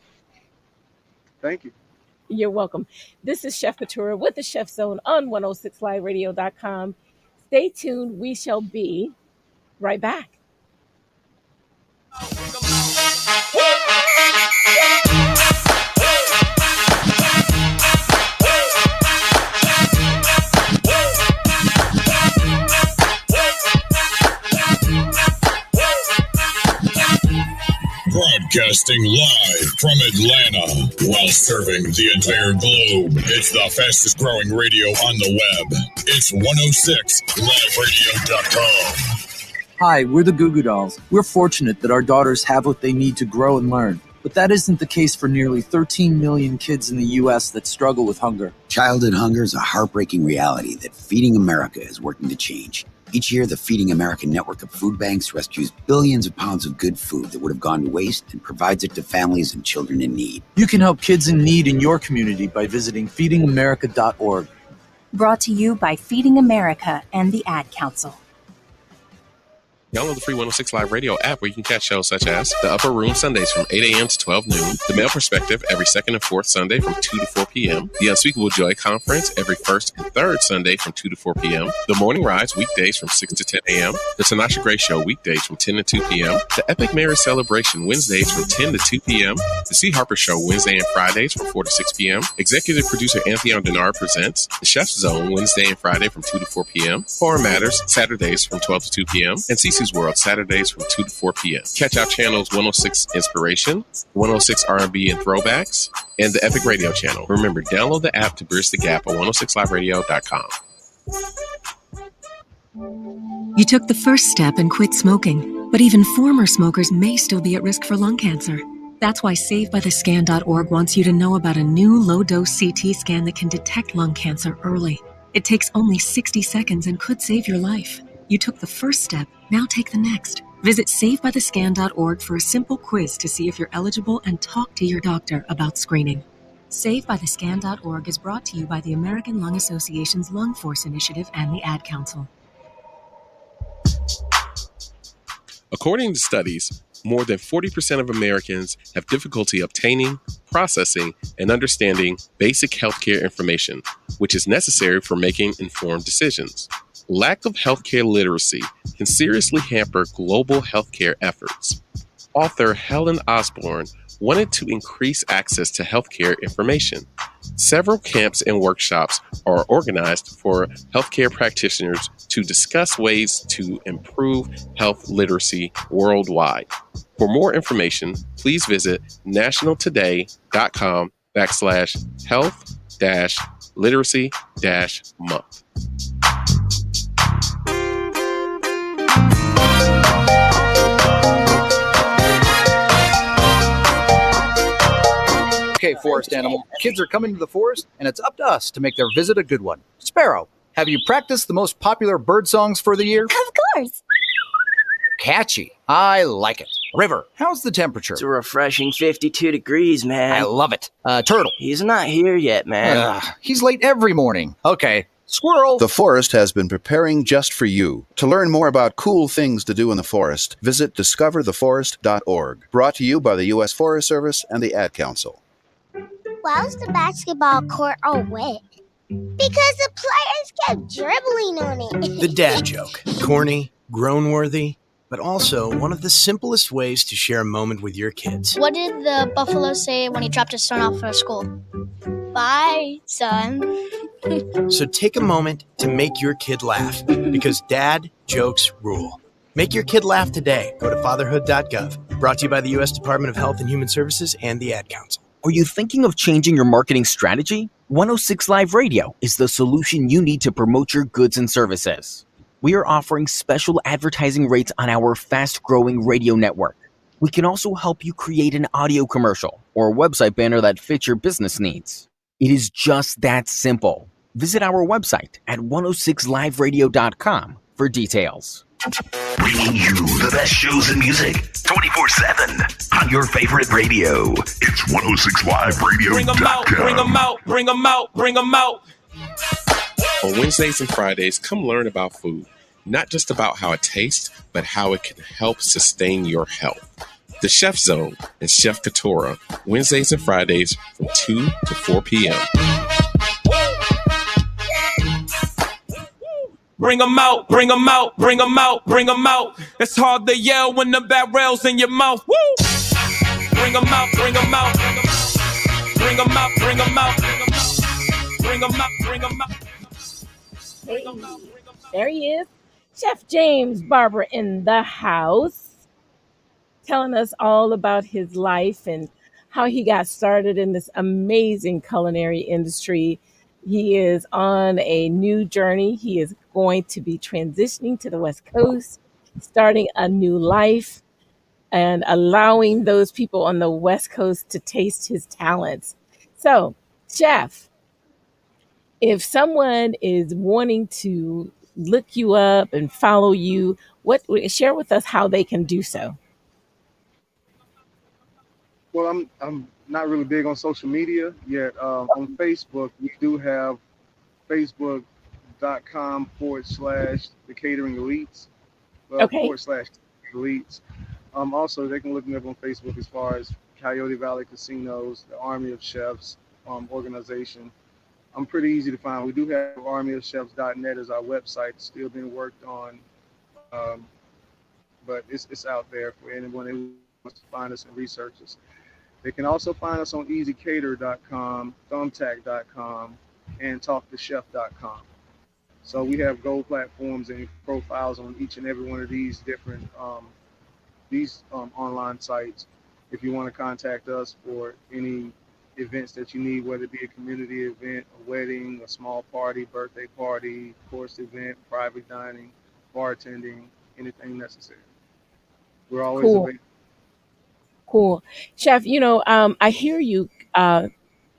Thank you. You're welcome. This is Chef Kitura with the Chef Zone on 106liveradio.com. Stay tuned. We shall be right back. Broadcasting live from Atlanta while serving the entire globe. It's the fastest growing radio on the web. It's 106liveradio.com. Hi, we're the Goo Goo Dolls. We're fortunate that our daughters have what they need to grow and learn. But that isn't the case for nearly 13 million kids in the U.S. that struggle with hunger. Childhood hunger is a heartbreaking reality that Feeding America is working to change. Each year, the Feeding America network of food banks rescues billions of pounds of good food that would have gone to waste and provides it to families and children in need. You can help kids in need in your community by visiting feedingamerica.org. Brought to you by Feeding America and the Ad Council. Download the free 106 Live Radio app where you can catch shows such as The Upper Room Sundays from 8 a.m. to 12 noon, The Male Perspective every second and fourth Sunday from 2 to 4 p.m., The Unspeakable Joy Conference every first and third Sunday from 2 to 4 p.m., The Morning Rise weekdays from 6 to 10 a.m., The Tanasha Gray Show weekdays from 10 to 2 p.m., The Epic Marriage Celebration Wednesdays from 10 to 2 p.m., The C. Harper Show Wednesday and Fridays from 4 to 6 p.m., Executive Producer Anthony Denard presents The Chef Zone Wednesday and Friday from 2 to 4 p.m., Foreign Matters Saturdays from 12 to 2 p.m., and Cece's World Saturdays from 2 to 4 p.m. Catch our channels 106 Inspiration, 106 R&B and Throwbacks, and the Epic Radio channel. Remember, download the app to bridge the gap at 106liveradio.com. You took the first step and quit smoking, but even former smokers may still be at risk for lung cancer. That's why SaveByTheScan.org wants you to know about a new low-dose CT scan that can detect lung cancer early. It takes only 60 seconds and could save your life. You took the first step, now take the next. Visit SaveByTheScan.org for a simple quiz to see if you're eligible and talk to your doctor about screening. SaveByTheScan.org is brought to you by the American Lung Association's Lung Force Initiative and the Ad Council. According to studies, more than 40% of Americans have difficulty obtaining, processing, and understanding basic healthcare information, which is necessary for making informed decisions. Lack of healthcare literacy can seriously hamper global healthcare efforts. Author Helen Osborne wanted to increase access to healthcare information. Several camps and workshops are organized for healthcare practitioners to discuss ways to improve health literacy worldwide. For more information, please visit nationaltoday.com/health-literacy-month. forest animal. Kids are coming to the forest, and it's up to us to make their visit a good one. Sparrow, have you practiced the most popular bird songs for the year? Of course. Catchy. I like it. River, how's the temperature? It's a refreshing 52 degrees, man. I love it. Turtle. He's not here yet, man. He's late every morning. Okay. Squirrel. The forest has been preparing just for you. To learn more about cool things to do in the forest, visit discovertheforest.org. Brought to you by the U.S. Forest Service and the Ad Council. Why was the basketball court all wet? Because the players kept dribbling on it. The dad joke. Corny, groan-worthy, but also one of the simplest ways to share a moment with your kids. What did the buffalo say when he dropped his son off for school? Bye, son. So take a moment to make your kid laugh, because dad jokes rule. Make your kid laugh today. Go to fatherhood.gov. Brought to you by the U.S. Department of Health and Human Services and the Ad Council. Are you thinking of changing your marketing strategy? 106 Live Radio is the solution you need to promote your goods and services. We are offering special advertising rates on our fast-growing radio network. We can also help you create an audio commercial or a website banner that fits your business needs. It is just that simple. Visit our website at 106liveradio.com for details. Bringing you the best shows and music 24/7 on your favorite radio. It's 106liveradio.com. Bring them out, bring them out, bring them out, bring them out. On Wednesdays and Fridays, come learn about food. Not just about how it tastes, but how it can help sustain your health. The Chef Zone and Chef Kitura, Wednesdays and Fridays from 2 to 4 p.m. Bring them out, bring them out, bring them out, bring them out. It's hard to yell when the barrel's in your mouth. Woo! Bring them out, bring them out, bring them out, bring them out, bring them out, bring them out. Hey, there he is, Chef James Barber in the house, telling us all about his life and how he got started in this amazing culinary industry. He is on a new journey. He is going to be transitioning to the West Coast, starting a new life, and allowing those people on the West Coast to taste his talents. So, Chef, if someone is wanting to look you up and follow you, share with us how they can do so. Well, I'm not really big on social media yet. On Facebook, we do have facebook.com/the catering elites. Okay. /elites. Also, they can look me up on Facebook as far as Coyote Valley Casinos, the Army of Chefs organization. I'm pretty easy to find. We do have armyofchefs.net as our website, still being worked on, but it's out there for anyone who wants to find us and research us. They can also find us on easycater.com, thumbtack.com, and talktochef.com. So we have gold platforms and profiles on each and every one of these different online sites. If you want to contact us for any events that you need, whether it be a community event, a wedding, a small party, birthday party, course event, private dining, bartending, anything necessary. We're always available. Cool. Chef, I hear you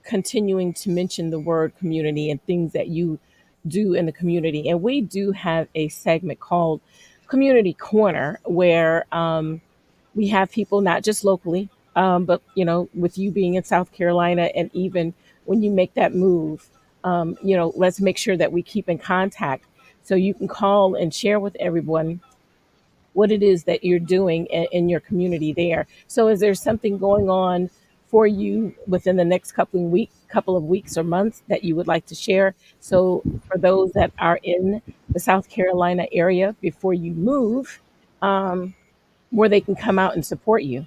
continuing to mention the word community and things that you do in the community. And we do have a segment called Community Corner where we have people not just locally, but, with you being in South Carolina, and even when you make that move, let's make sure that we keep in contact so you can call and share with everyone what it is that you're doing in your community there. So is there something going on for you within the next couple of weeks or months that you would like to share? So for those that are in the South Carolina area before you move, where they can come out and support you.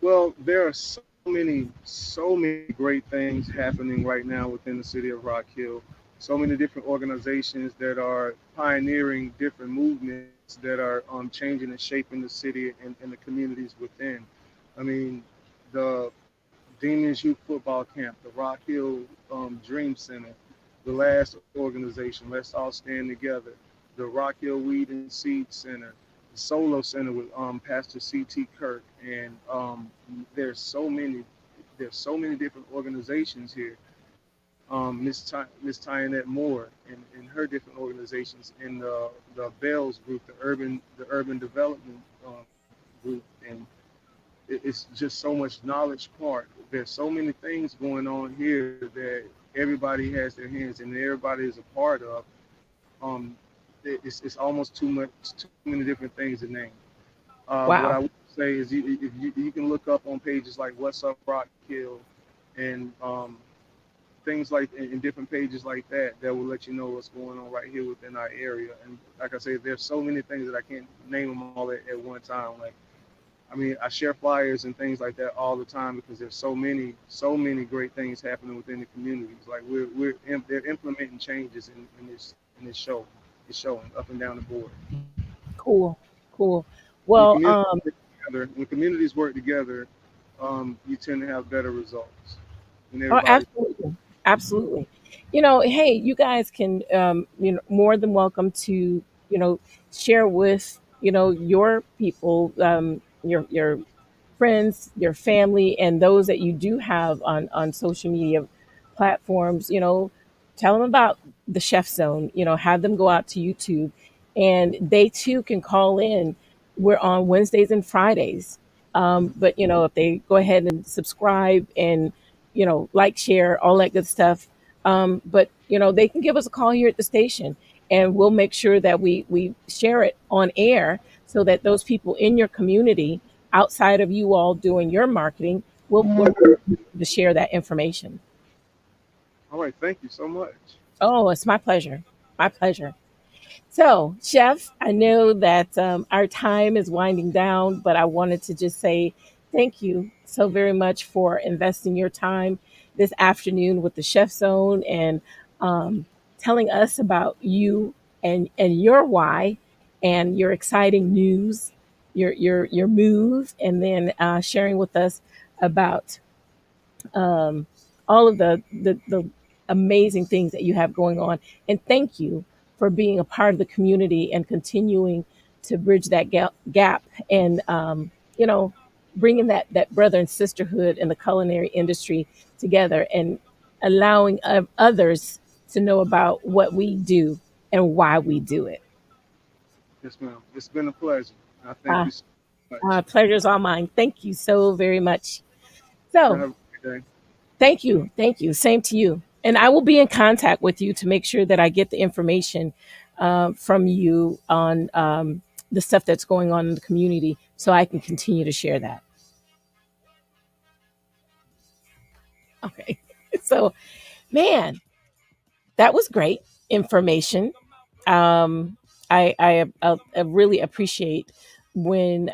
Well, there are so many great things happening right now within the city of Rock Hill. So many different organizations that are pioneering different movements that are changing and shaping the city and the communities within. I mean, the Demons Youth Football Camp, the Rock Hill Dream Center, the last organization, Let's All Stand Together, the Rock Hill Weed and Seed Center, Solo Center with Pastor C.T. Kirk, and there's so many different organizations here. Miss Tynette Moore and her different organizations in the Bells group, the urban development group, and it's just so much knowledge part. There's so many things going on here that everybody has their hands in, and everybody is a part of. It's almost too many different things to name. What I Wow. would say is if you can look up on pages like What's Up Rock Hill and things like in different pages like that will let you know what's going on right here within our area. And like I say, there's so many things that I can't name them all at one time. Like, I mean, I share flyers and things like that all the time because there's so many great things happening within the communities. Like they're implementing changes in this show. It's showing up and down the board. Cool. Cool. When Well, communities work together, you tend to have better results. When oh, everybody, absolutely, absolutely. Hey, you guys can, more than welcome to, share with, your people, your friends, your family, and those that you do have on social media platforms. Tell them about the Chef Zone. Have them go out to YouTube, and they too can call in. We're on Wednesdays and Fridays. But if they go ahead and subscribe and like, share, all that good stuff. But they can give us a call here at the station, and we'll make sure that we share it on air so that those people in your community, outside of you all doing your marketing, will to share that information. all right, thank you so much. Oh, it's my pleasure. My pleasure. So, Chef, I know that our time is winding down, but I wanted to just say thank you so very much for investing your time this afternoon with the Chef Zone and telling us about you and your why and your exciting news, your move, and then sharing with us about um, all of the amazing things that you have going on. And thank you for being a part of the community and continuing to bridge that gap and, bringing that brother and sisterhood in the culinary industry together and allowing others to know about what we do and why we do it. Yes, ma'am. It's been a pleasure. I thank Uh, you so much. Pleasure's all mine. Thank you so very much. So, Have a great day. thank you. Thank you. Same to you. And I will be in contact with you to make sure that I get the information from you on the stuff that's going on in the community so I can continue to share that. Okay. So, man, that was great information. Um, I really appreciate when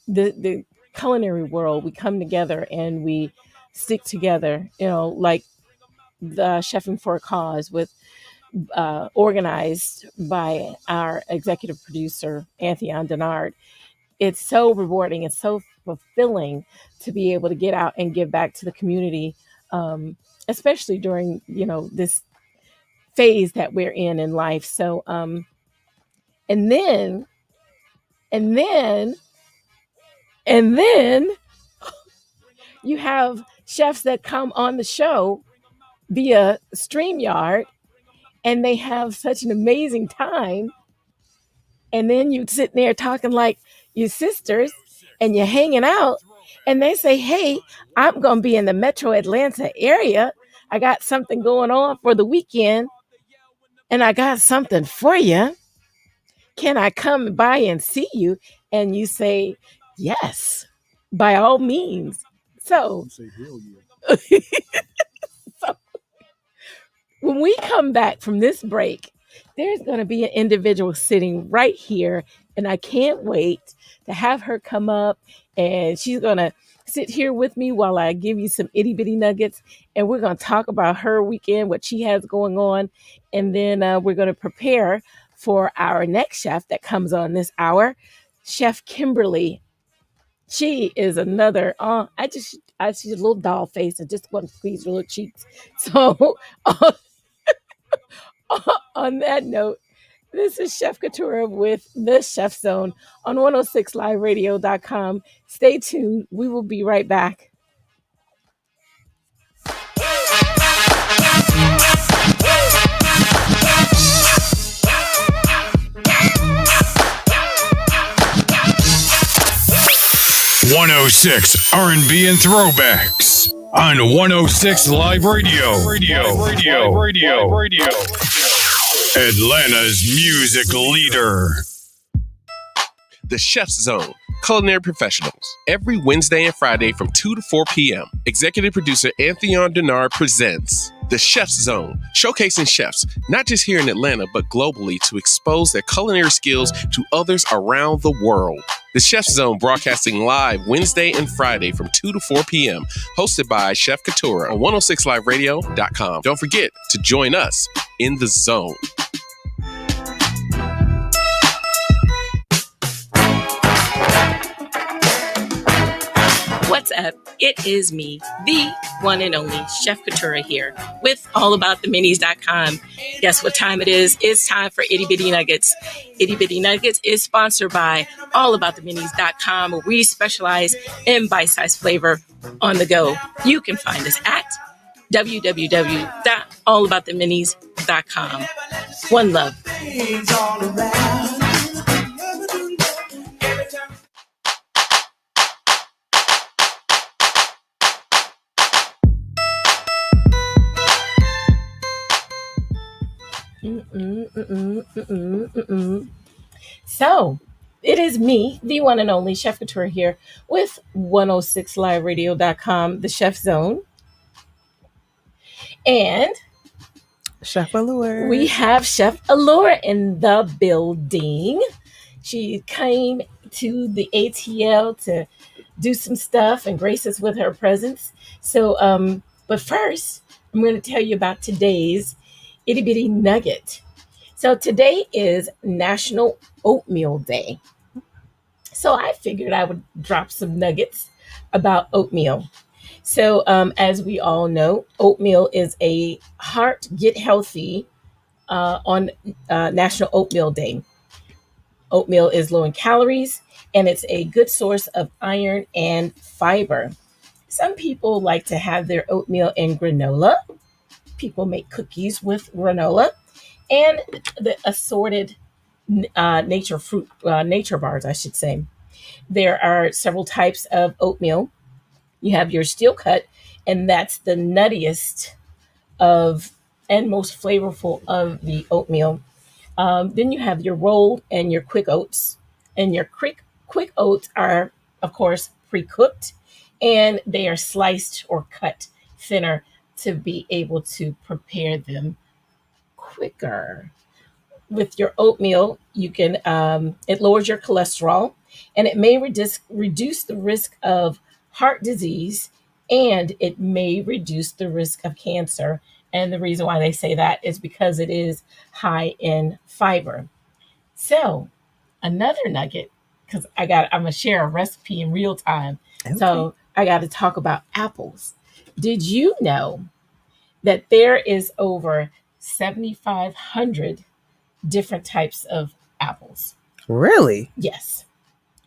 the culinary world, we come together and we stick together, like the Chefing for a Cause with organized by our executive producer, Anthony Denard. It's so rewarding. It's so fulfilling to be able to get out and give back to the community, especially during, this phase that we're in life. So, and then, and then, and then you have chefs that come on the show via StreamYard and they have such an amazing time. And then you sit there talking like your sisters and you're hanging out. And they say, hey, I'm going to be in the metro Atlanta area. I got something going on for the weekend and I got something for you. Can I come by and see you? And you say, yes, by all means. So, so when we come back from this break, there's going to be an individual sitting right here, and I can't wait to have her come up, and she's going to sit here with me while I give you some itty bitty nuggets, and we're going to talk about her weekend, what she has going on, and then we're going to prepare for our next chef that comes on this hour, Chef Kymberly. She is another. I see a little doll face. I just want to please her little cheeks. So, on that note, This is Chef Kitura with the Chef Zone on 106liveradio.com. Stay tuned. We will be right back. .106 R&B and throwbacks on 106 Live Radio. Atlanta's music leader. The Chef's Zone, Culinary Professionals. Every Wednesday and Friday from 2 to 4 p.m. Executive producer Anthony Denard presents The Chef's Zone, showcasing chefs, not just here in Atlanta, but globally to expose their culinary skills to others around the world. The Chef's Zone broadcasting live Wednesday and Friday from 2 to 4 p.m. Hosted by Chef Kitura on 106liveradio.com. Don't forget to join us in the zone. What's up? It is me, the one and only Chef Kitura here with allabouttheminis.com. Guess what time it is? It's time for Itty Bitty Nuggets. Itty Bitty Nuggets is sponsored by allabouttheminis.com, where we specialize in bite-sized flavor on the go. You can find us at www.allabouttheminis.com. One love. So, it is me, the one and only Chef Kitura here with 106liveradio.com, the Chef Zone. And Chef Allure. We have Chef Allure in the building. She came to the ATL to do some stuff and grace us with her presence. So, but first, I'm going to tell you about today's Itty Bitty Nugget. So today is National Oatmeal Day. So I figured I would drop some nuggets about oatmeal. So as we all know, oatmeal is a heart get healthy on National Oatmeal Day. Oatmeal is low in calories and it's a good source of iron and fiber. Some people like to have their oatmeal in granola. People make cookies with granola and the assorted nature bars, I should say. There are several types of oatmeal. You have your steel cut, and that's the nuttiest of and most flavorful of the oatmeal. Then you have your rolled and your quick oats. And your quick oats are, of course, pre-cooked, and they are sliced or cut thinner to be able to prepare them quicker. With your oatmeal, you can it lowers your cholesterol, and it may reduce the risk of heart disease, and it may reduce the risk of cancer. And the reason why they say that is because it is high in fiber. So, another nugget, because I'm gonna share a recipe in real time. Okay. So I got to talk about apples. Did you know that there is over 7,500 different types of apples? Really? Yes.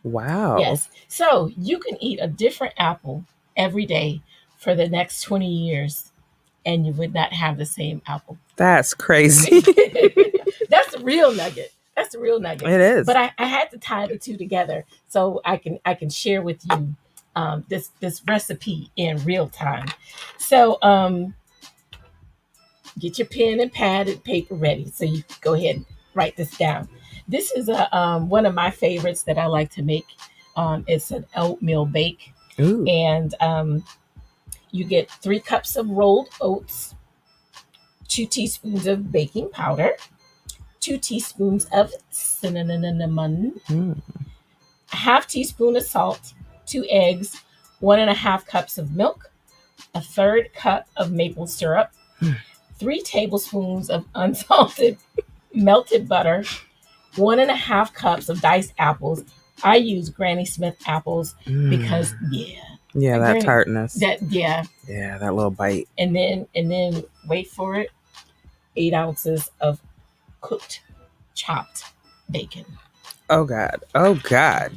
Wow. Yes. So you can eat a different apple every day for the next 20 years and you would not have the same apple. That's crazy. That's a real nugget. That's a real nugget. It is. But I had to tie the two together so I can share with you this recipe in real time. So get your pen and pad and paper ready so you can go ahead and write this down. This is one of my favorites that I like to make. It's an oatmeal bake. Ooh. And you get 3 cups of rolled oats, 2 teaspoons of baking powder, 2 teaspoons of cinnamon, a half teaspoon of salt, 2 eggs, 1.5 cups of milk, a 1/3 cup of maple syrup, 3 tablespoons of unsalted melted butter, 1.5 cups of diced apples. I use Granny Smith apples because that tartness. That little bite. And then wait for it. 8 ounces of cooked chopped bacon. Oh God. Oh God.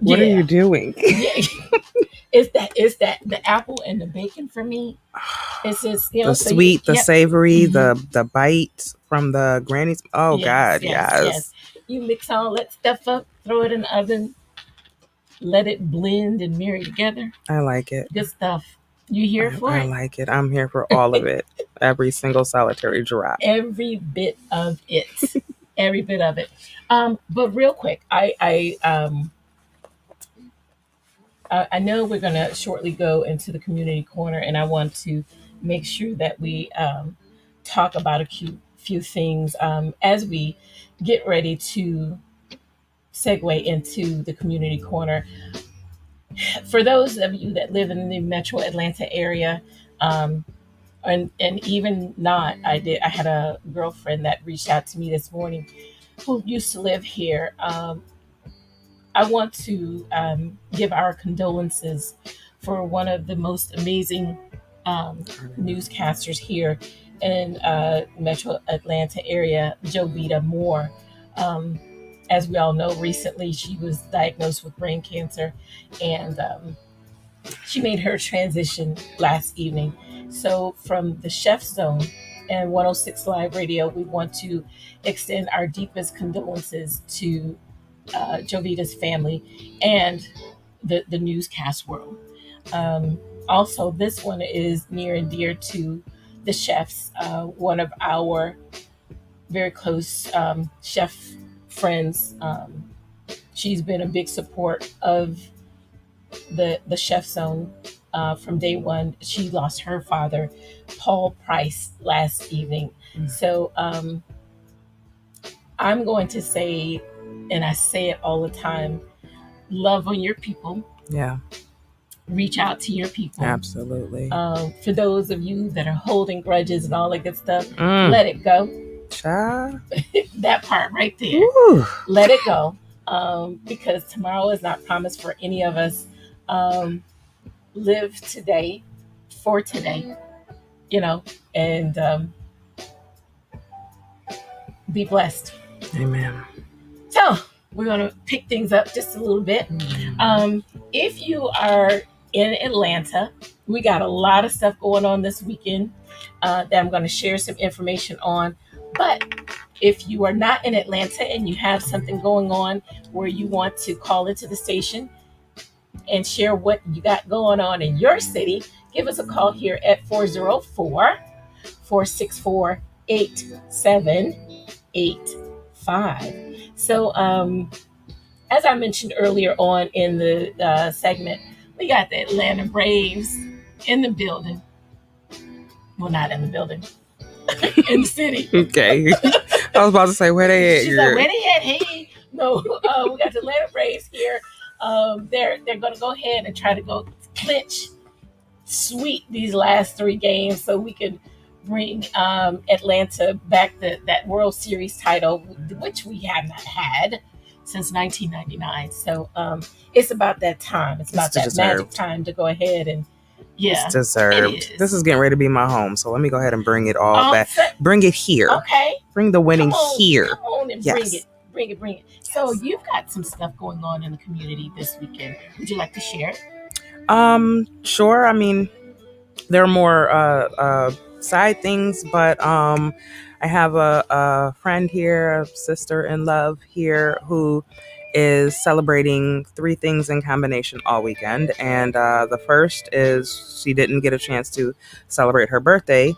What are you doing? Yeah. It's that the apple and the bacon for me. It's just, the sweet, the savory, the bite from the granny's. Oh God, yes. You mix all that stuff up, throw it in the oven, let it blend and marry together. I like it. Good stuff. You here for it? I like it. I'm here for all of it. Every single solitary drop. Every bit of it. Every bit of it. But real quick, I know we're going to shortly go into the community corner, and I want to make sure that we talk about a few things as we get ready to segue into the community corner. For those of you that live in the metro Atlanta area, and even not, I had a girlfriend that reached out to me this morning who used to live here. I want to give our condolences for one of the most amazing newscasters here in Metro Atlanta area, Jovita Moore. As we all know, recently she was diagnosed with brain cancer, and she made her transition last evening. So from the Chef Zone and 106 Live Radio, we want to extend our deepest condolences to Jovita's family and the newscast world. Also, this one is near and dear to the chefs. One of our very close chef friends. She's been a big support of the Chef Zone from day one. She lost her father, Paul Price, last evening. So I'm going to say, and I say it all the time, love on your people. Yeah. Reach out to your people. Absolutely. For those of you that are holding grudges and all that good stuff, let it go. That part right there. Ooh. Let it go. Because tomorrow is not promised for any of us. Live today for today, and be blessed. Amen. So we're going to pick things up just a little bit. If you are in Atlanta, we got a lot of stuff going on this weekend that I'm going to share some information on. But if you are not in Atlanta and you have something going on where you want to call into the station and share what you got going on in your city, give us a call here at 404-464-8785. So as I mentioned earlier on in the segment, we got the Atlanta Braves in the building. Well, not in the building. In the city. Okay. I was about to say, where they at? She's like, where they at? Hey. No, we got the Atlanta Braves here. They're going to go ahead and try to go sweep these last 3 games so we can bring Atlanta back that World Series title, which we have not had since 1999. So it's about that time. It's about that magic time to go ahead and it's deserved. This is getting ready to be my home, so let me go ahead and bring it all back. Bring it here. Okay. Bring the winning here. Come on and bring it. Yes. So you've got some stuff going on in the community this weekend. Would you like to share it? Sure. I mean, there are more side things, but I have a friend here, a sister in love here, who is celebrating 3 things in combination all weekend. And the first is she didn't get a chance to celebrate her birthday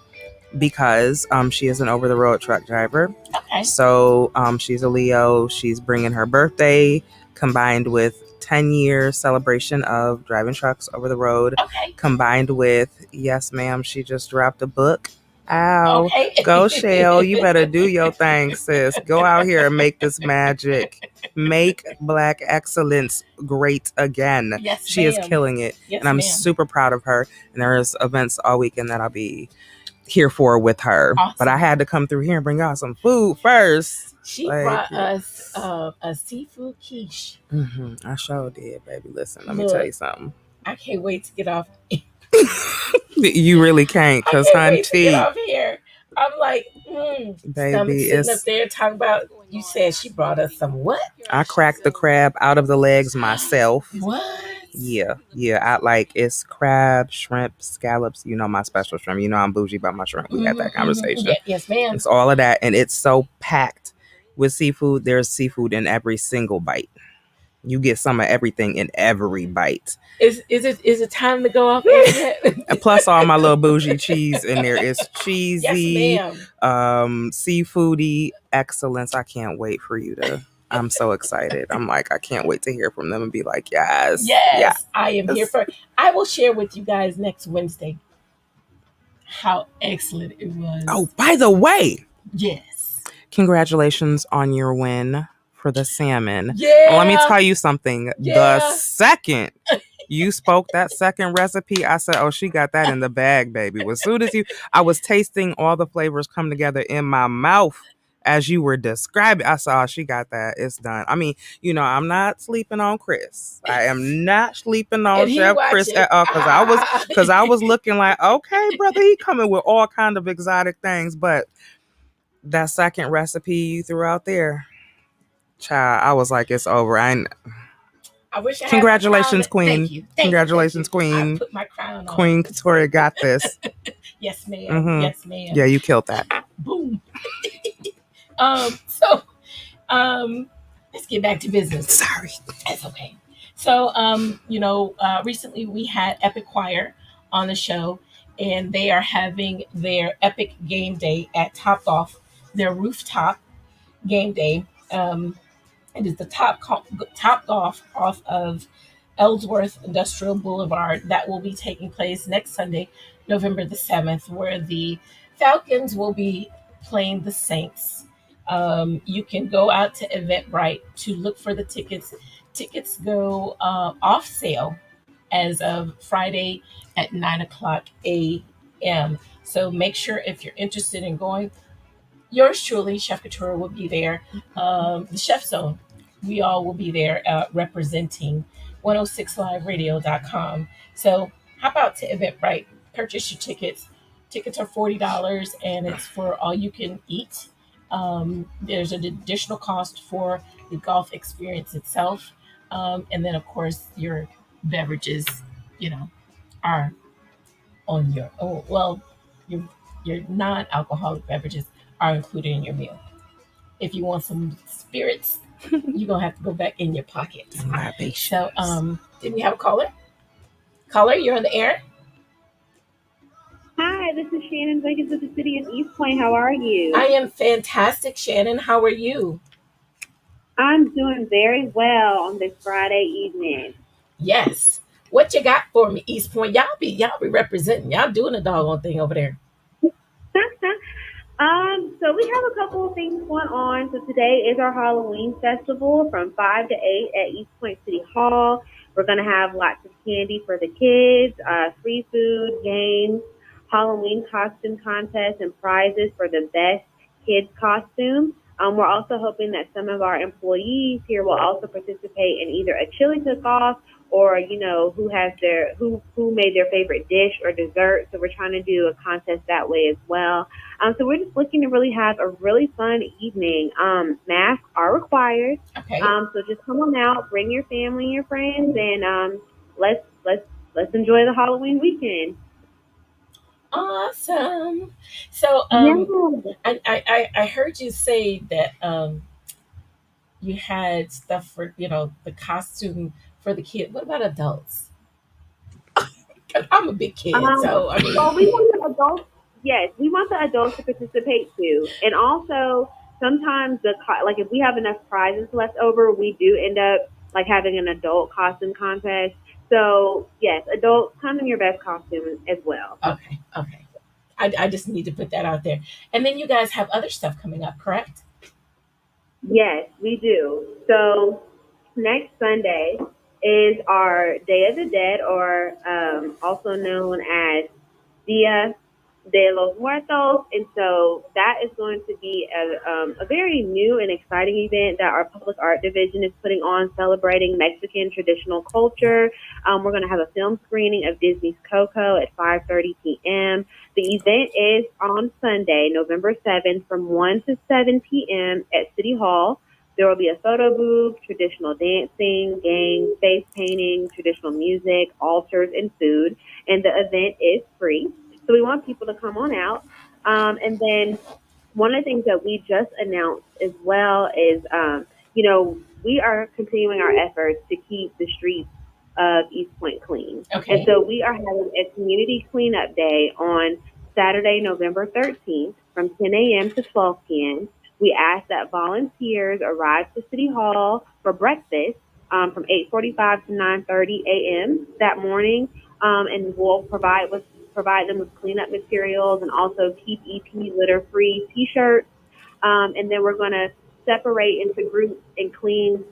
because she is an over-the-road truck driver. Okay. So she's a Leo. She's bringing her birthday combined with 10-year celebration of driving trucks over the road. Okay. Combined with, yes, ma'am, she just dropped a book. Ow. Okay. Go, Shell. You better do your thing, sis. Go out here and make this magic. Make Black excellence great again. Yes, she is killing it. Yes, and I'm super proud of her. And there's events all weekend that I'll be here for with her. Awesome. But I had to come through here and bring y'all some food first. She brought us a seafood quiche. Mm-hmm. I sure did, baby. Listen, let me tell you something. I can't wait to get off. You really can't, because get off here. I'm like, stomach Baby, sitting up it's there talking about. You said she brought us some what? I cracked the crab out of the legs myself. What? Yeah. I like it's crab, shrimp, scallops. You know my special shrimp. You know I'm bougie about my shrimp. We had that conversation. Yeah, yes, ma'am. It's all of that, and it's so packed with seafood. There's seafood in every single bite. You get some of everything in every bite. Is it time to go off? And plus all my little bougie cheese in there. It's cheesy, Yes, ma'am. seafoody excellence. I can't wait for you to. I'm so excited. I'm like, I can't wait to hear from them and be like, yes. I am here for. I will share with you guys next Wednesday how excellent it was. Oh, by the way, yes, congratulations on your win for the salmon. Yeah. Let me tell you something. Yeah. The second you spoke that second recipe, I said, oh, she got that in the bag, baby. As soon as I was tasting all the flavors come together in my mouth as you were describing. I saw she got that. It's done. I mean, you know, I'm not sleeping on Chris. I am not sleeping on Chef Chris at all because I was looking like, okay, brother, he coming with all kind of exotic things, but that second recipe you threw out there, child, I was like, it's over. I wish I Congratulations, had Queen. Thank you. Congratulations, Thank you. Queen. I put my crown on. Queen Kitura got this. Yes, ma'am. Mhm. Yes, ma'am. Yeah, you killed that. Boom. Let's get back to business. Sorry. That's okay. So, recently we had Epic Choir on the show, and they are having their Epic Game Day at Top Golf, their rooftop game day. It is the Top Golf off of Ellsworth Industrial Boulevard. That will be taking place next Sunday, November the 7th, where the Falcons will be playing the Saints. You can go out to Eventbrite to look for the tickets. Tickets go off sale as of Friday at 9:00 a.m. So make sure if you're interested in going, yours truly, Chef Couture, will be there. The Chef Zone, we all will be there representing 106liveradio.com. So hop out to Eventbrite, purchase your tickets. Tickets are $40 and it's for all you can eat. There's an additional cost for the golf experience itself. And then, of course, your beverages, are on your own. Well, your non-alcoholic beverages are included in your meal. If you want some spirits, you're gonna have to go back in your pocket. So, did we have a caller? Caller, you're on the air. Hi, this is Shannon Jenkins with the city of East Point. How are you? I am fantastic, Shannon. How are you? I'm doing very well on this Friday evening. Yes. What you got for me, East Point? Y'all be representing. Y'all doing a doggone thing over there. So we have a couple of things going on. So today is our Halloween festival from 5 to 8 at East Point City Hall. We're going to have lots of candy for the kids, free food, games, Halloween costume contests, and prizes for the best kids costume. We're also hoping that some of our employees here will also participate in either a chili cook-off or, who made their favorite dish or dessert. So we're trying to do a contest that way as well. So we're just looking to really have a really fun evening. Masks are required. Okay. So just come on out, bring your family and your friends, and let's enjoy the Halloween weekend. Awesome. So I heard you say that you had stuff for the costume for the kid. What about adults? 'Cause I'm a big kid, so I mean. Well, we want the adults. Yes, we want the adults to participate too, and also sometimes if we have enough prizes left over, we do end up having an adult costume contest. So yes, adults, come in your best costume as well. Okay. I just need to put that out there. And then you guys have other stuff coming up, correct? Yes, we do. So next Sunday is our Day of the Dead, or also known as Dia de los Muertos. And so that is going to be a very new and exciting event that our public art division is putting on, celebrating Mexican traditional culture. We're going to have a film screening of Disney's Coco at 5:30 p.m. The event is on Sunday, November 7th from 1 to 7 p.m. at City Hall. There will be a photo booth, traditional dancing, games, face painting, traditional music, altars, and food. And the event is free. So we want people to come on out. And then one of the things that we just announced as well is, we are continuing our efforts to keep the streets of East Point clean. Okay. And so we are having a community cleanup day on Saturday, November 13th from 10 a.m. to 12 p.m. We ask that volunteers arrive to City Hall for breakfast from 8:45 to 9:30 a.m. that morning, and we'll provide them with cleanup materials and also keep EP litter-free T-shirts. And then we're going to separate into groups and clean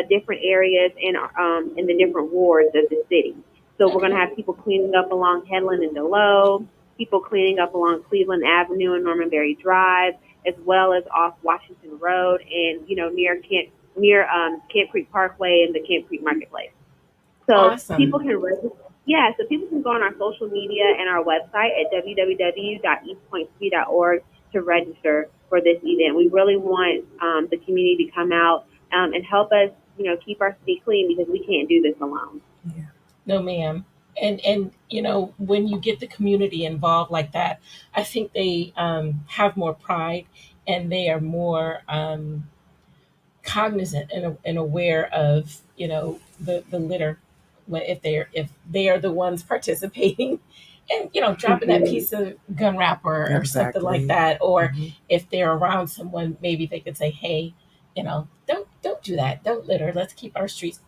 different areas in the different wards of the city. So we're going to have people cleaning up along Headland and Delowe, people cleaning up along Cleveland Avenue and Norman Berry Drive, as well as off Washington Road and near Camp Creek Parkway and the Camp Creek Marketplace. So Awesome. people can register. Yeah, so people can go on our social media and our website at www.eastpointcity.org to register for this event. We really want the community to come out and help us, keep our city clean because we can't do this alone. Yeah. No, ma'am. And when you get the community involved like that, I think they have more pride and they are more cognizant and aware of the litter if they are the ones participating and dropping that piece of gun wrapper or something like that, or if they're around someone, maybe they could say, hey, don't do that, don't litter, let's keep our streets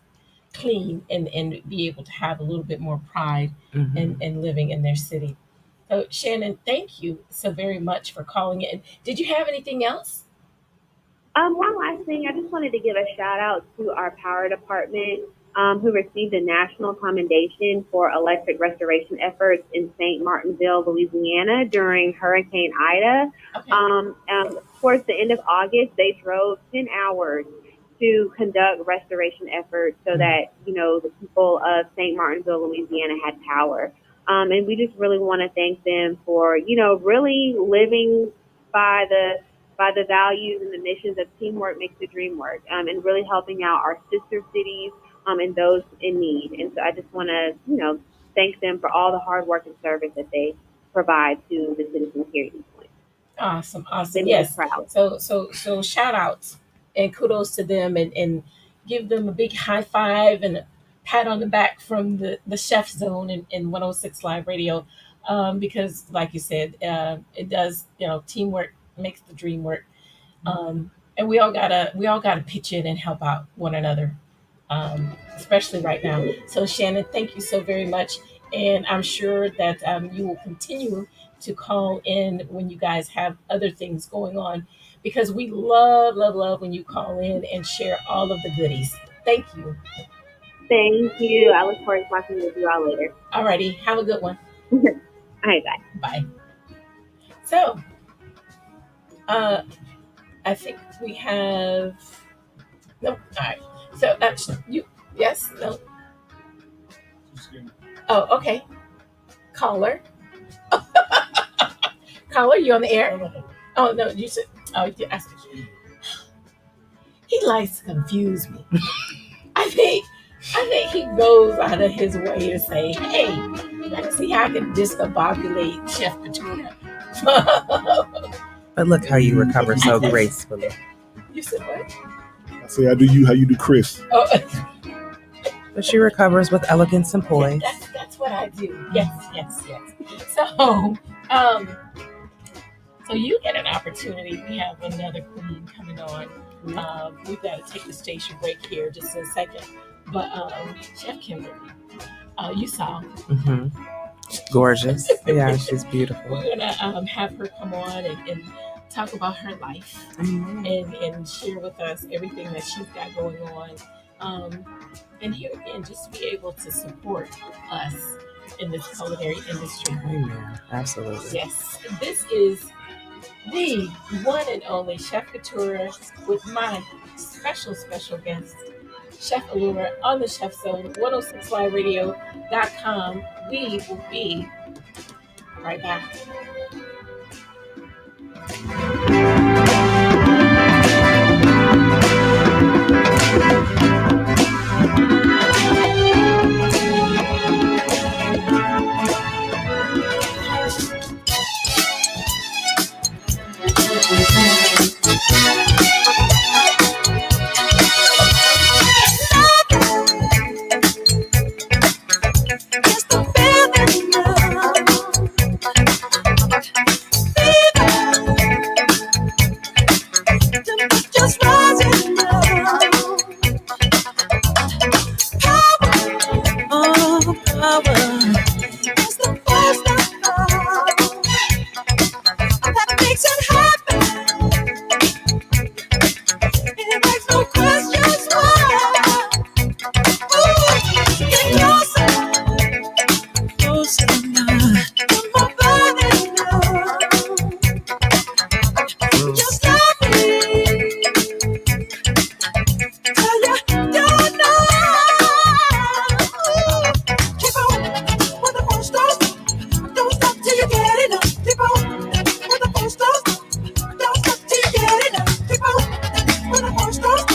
clean and be able to have a little bit more pride in living in their city. So Shannon, thank you so very much for calling in. Did you have anything else? One last thing, I just wanted to give a shout out to our power department, who received a national commendation for electric restoration efforts in St. Martinville, Louisiana during Hurricane Ida. Okay. Towards the end of August, they drove 10 hours to conduct restoration efforts so that, the people of St. Martinville, Louisiana had power. And we just really want to thank them for, really living by the values and the missions of teamwork makes the dream work, and really helping out our sister cities and those in need. And so I just want to, thank them for all the hard work and service that they provide to the citizens here at East Point. Awesome. They make Yes. us proud. So shout outs and kudos to them and give them a big high five and a pat on the back from the chef zone in 106 Live Radio, because like you said, it does, teamwork makes the dream work. And we all gotta pitch in and help out one another, especially right now. So Shannon, thank you so very much. And I'm sure that you will continue to call in when you guys have other things going on, because we love when you call in and share all of the goodies. Thank you. Thank you. I look forward to talking with you all later. Alrighty, have a good one. All right, bye. Bye. So, I think we have no. All right. So you. Yes. No. Oh, okay. Caller. Caller, you on the air? Oh no, you said. Oh, you asked. He likes to confuse me. I think he goes out of his way to say, "Hey, let's see how I can discombobulate Chef Kitura." But look how you recover so gracefully. You said what? I say I do you how you do Chris. Oh. But she recovers with elegance and poise. That's what I do. Yes. So you get an opportunity. We have another queen coming on. We've got to take the station break here just in a second. But Chef Kymberly, you saw. Mm-hmm. Gorgeous. Yeah, she's beautiful. We're gonna have her come on and talk about her life and share with us everything that she's got going on. And here again, just to be able to support us in this culinary industry. Amen. Absolutely. Yes, this is the one and only Chef Kitura with my special guest, Chef Allura, on the Chef Zone, 106liveradio.com. We will be right back. Just rising now. Oh, power. It's the force that makes it happen. It makes no questions why. Ooh, get closer, closer now. Put my body now. Just love me. Tell you, don't know. Keep on with the first dose. Don't stop till you get enough. Keep on with the first dose. Don't stop till you get enough. Keep on with the first dose.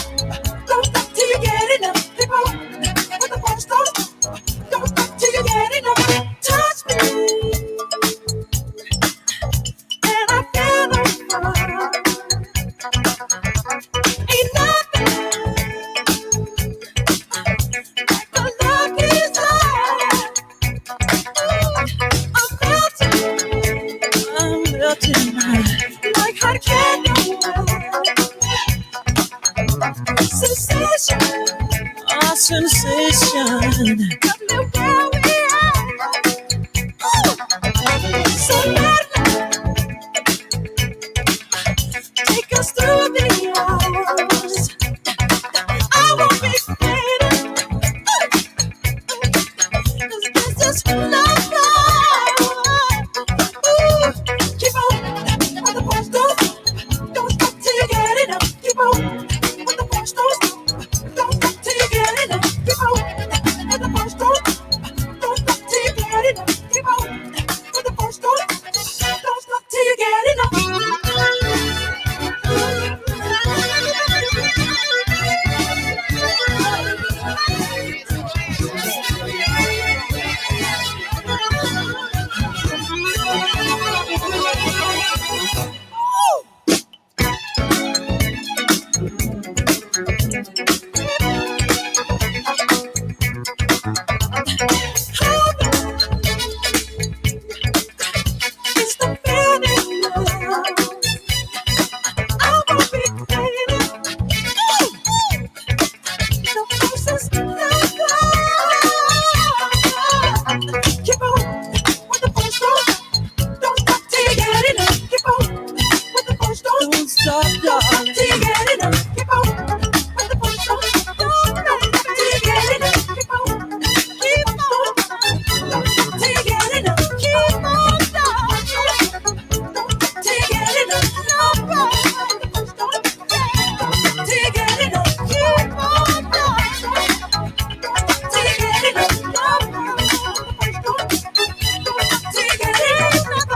Don't stop till you get enough. Keep on with the first dose. Don't stop till you get enough. Touch me, and I feel no fire. Ain't nothing like the love desire. I'm melting like hot candle. Sensation, oh sensation. Got me where we are. So let me take us through the hours. I won't be fading. 'Cause this is love. Keep on with the first dose. Don't stop till you get enough. Keep on with the first dose. Don't stop till you get enough. Keep on with the first dose. Don't stop till you get enough. Keep on with the first dose. Don't stop till you get enough. It's the feeling now. I won't be fading. The process now. Keep on with the first dose. Don't stop till you get enough. Keep on with the first dose. Don't stop, darling, till you get enough. Keep on with the first dose. Don't stop till you get enough. Keep on, keep on. Don't stop till you get enough. Keep on, darling. Don't stop till you get enough. No problem. Don't stop till you get enough. Keep on, darling. Don't stop till you get enough. No problem. Don't stop till you get enough. No problem.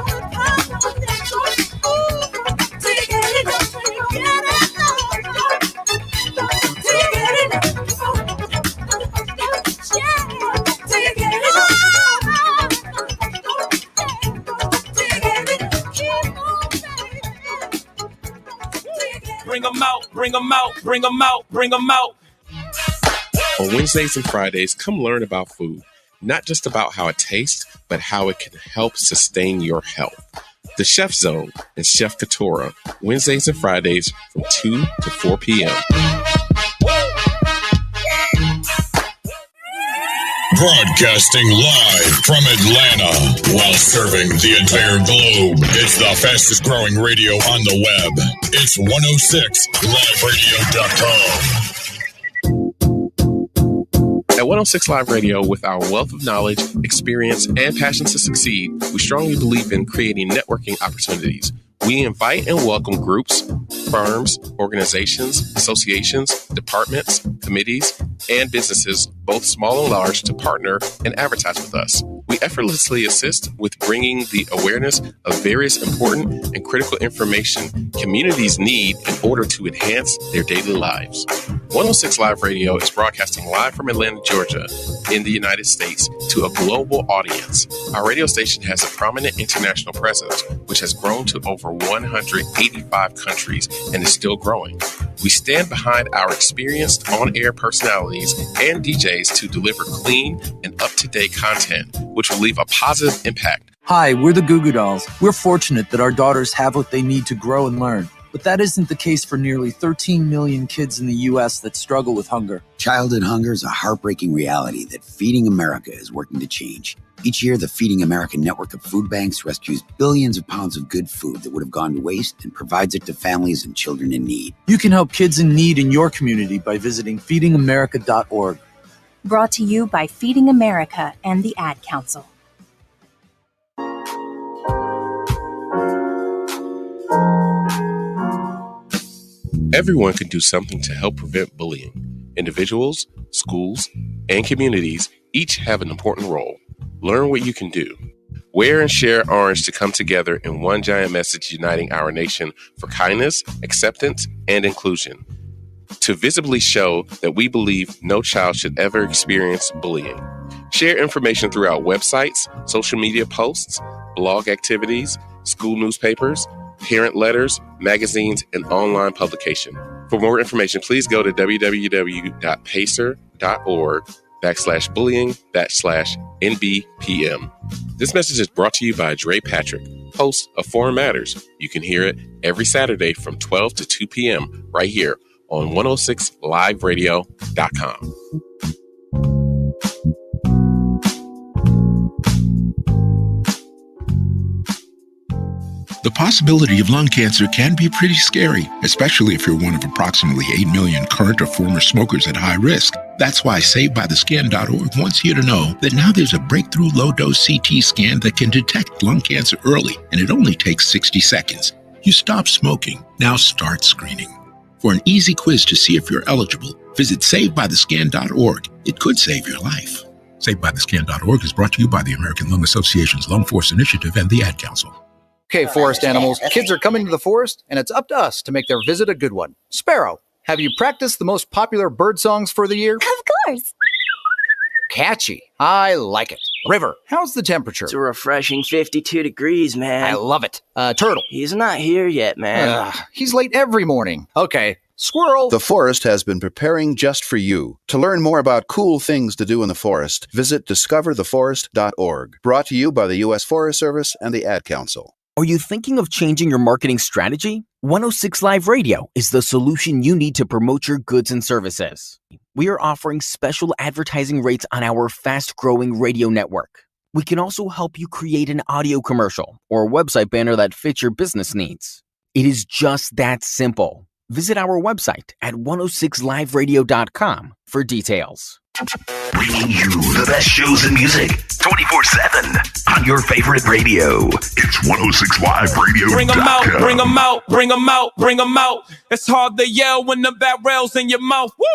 Till you get enough. Till you get enough. Till you get enough. Till you get enough. Bring 'em out, bring 'em out, bring 'em out, bring 'em out. On Wednesdays and Fridays, come learn about food. Not just about how it tastes, but how it can help sustain your health. The Chef Zone and Chef Kitura, Wednesdays and Fridays from 2 to 4 p.m. Broadcasting live from Atlanta while serving the entire globe. It's the fastest growing radio on the web. It's 106liveradio.com. At 106 Live Radio, with our wealth of knowledge, experience, and passion to succeed, we strongly believe in creating networking opportunities. We invite and welcome groups, firms, organizations, associations, departments, committees, and businesses, both small and large, to partner and advertise with us. We effortlessly assist with bringing the awareness of various important and critical information communities need in order to enhance their daily lives. 106 Live Radio is broadcasting live from Atlanta, Georgia, in the United States to a global audience. Our radio station has a prominent international presence, which has grown to over 185 countries and is still growing. We stand behind our experienced on-air personalities and DJs to deliver clean and up-to-date content, which will leave a positive impact. Hi, we're the Goo Goo Dolls. We're fortunate that our daughters have what they need to grow and learn. But that isn't the case for nearly 13 million kids in the U.S. that struggle with hunger. Childhood hunger is a heartbreaking reality that Feeding America is working to change. Each year, the Feeding America network of food banks rescues billions of pounds of good food that would have gone to waste and provides it to families and children in need. You can help kids in need in your community by visiting feedingamerica.org. Brought to you by Feeding America and the Ad Council. Everyone can do something to help prevent bullying. Individuals, schools, and communities each have an important role. Learn what you can do. Wear and share orange to come together in one giant message uniting our nation for kindness, acceptance, and inclusion. To visibly show that we believe no child should ever experience bullying. Share information throughout websites, social media posts, blog activities, school newspapers, parent letters, magazines, and online publication. For more information, please go to www.pacer.org/bullying/NBPM. This message is brought to you by Dre Patrick, host of Foreign Matters. You can hear it every Saturday from 12 to 2 p.m. right here on 106liveradio.com. The possibility of lung cancer can be pretty scary, especially if you're one of approximately 8 million current or former smokers at high risk. That's why SaveByTheScan.org wants you to know that now there's a breakthrough low-dose CT scan that can detect lung cancer early, and it only takes 60 seconds. You stop smoking, now start screening. For an easy quiz to see if you're eligible, visit SaveByTheScan.org. It could save your life. SaveByTheScan.org is brought to you by the American Lung Association's Lung Force Initiative and the Ad Council. Okay, forest animals, kids are coming to the forest, and it's up to us to make their visit a good one. Sparrow, have you practiced the most popular bird songs for the year? Of course. Catchy. I like it. River, how's the temperature? It's a refreshing 52 degrees, man. I love it. Turtle. He's not here yet, man. He's late every morning. Okay. Squirrel. The forest has been preparing just for you. To learn more about cool things to do in the forest, visit discovertheforest.org. Brought to you by the U.S. Forest Service and the Ad Council. Are you thinking of changing your marketing strategy? 106 Live Radio is the solution you need to promote your goods and services. We are offering special advertising rates on our fast-growing radio network. We can also help you create an audio commercial or a website banner that fits your business needs. It is just that simple. Visit our website at 106liveradio.com for details. Bringing you the best shows and music 24/7 on your favorite radio. It's 106 Live Radio. Bring them out, bring them out, bring them out, bring them out. It's hard to yell when the barrel's in your mouth. Woo!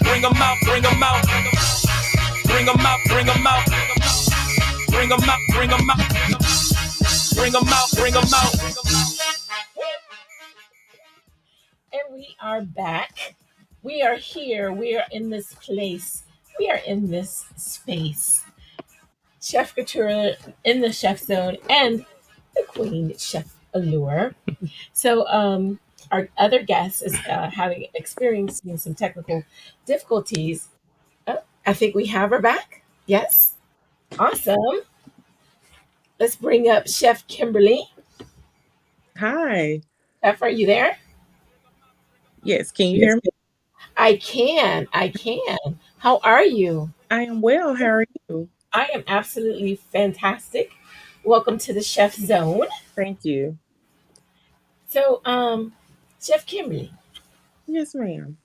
Bring them out, bring them out, bring them out, bring them out, bring them out, bring them out, bring them out, bring them out. And we are back. We are here. We are in this place. We are in this space. Chef Kitura in the chef zone and the queen, Chef Allure. So our other guest is experiencing some technical difficulties. Oh, I think we have her back. Yes. Awesome. Let's bring up Chef Kymberly. Hi. Chef, are you there? Yes, can you hear me? I can. How are you? I am well. How are you? I am absolutely fantastic. Welcome to the Chef Zone. Thank you. So, Chef Kymberly. Yes, ma'am.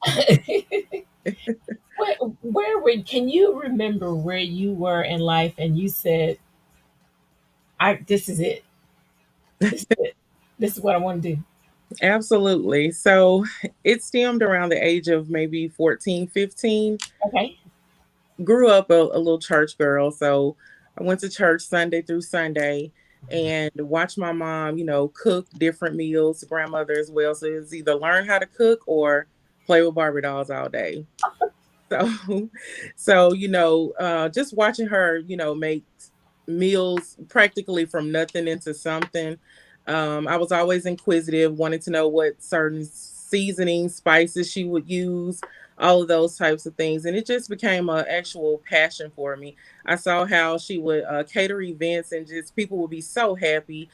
Can you remember where you were in life and you said, this is it. This is it. This is what I want to do. Absolutely. So it stemmed around the age of maybe 14, 15. Okay. Grew up a little church girl. So I went to church Sunday through Sunday and watched my mom, cook different meals, grandmother as well. So it was either learn how to cook or play with Barbie dolls all day. So, just watching her, make meals practically from nothing into something. I was always inquisitive, wanted to know what certain seasonings, spices she would use, all of those types of things. And it just became an actual passion for me. I saw how she would cater events and just people would be so happy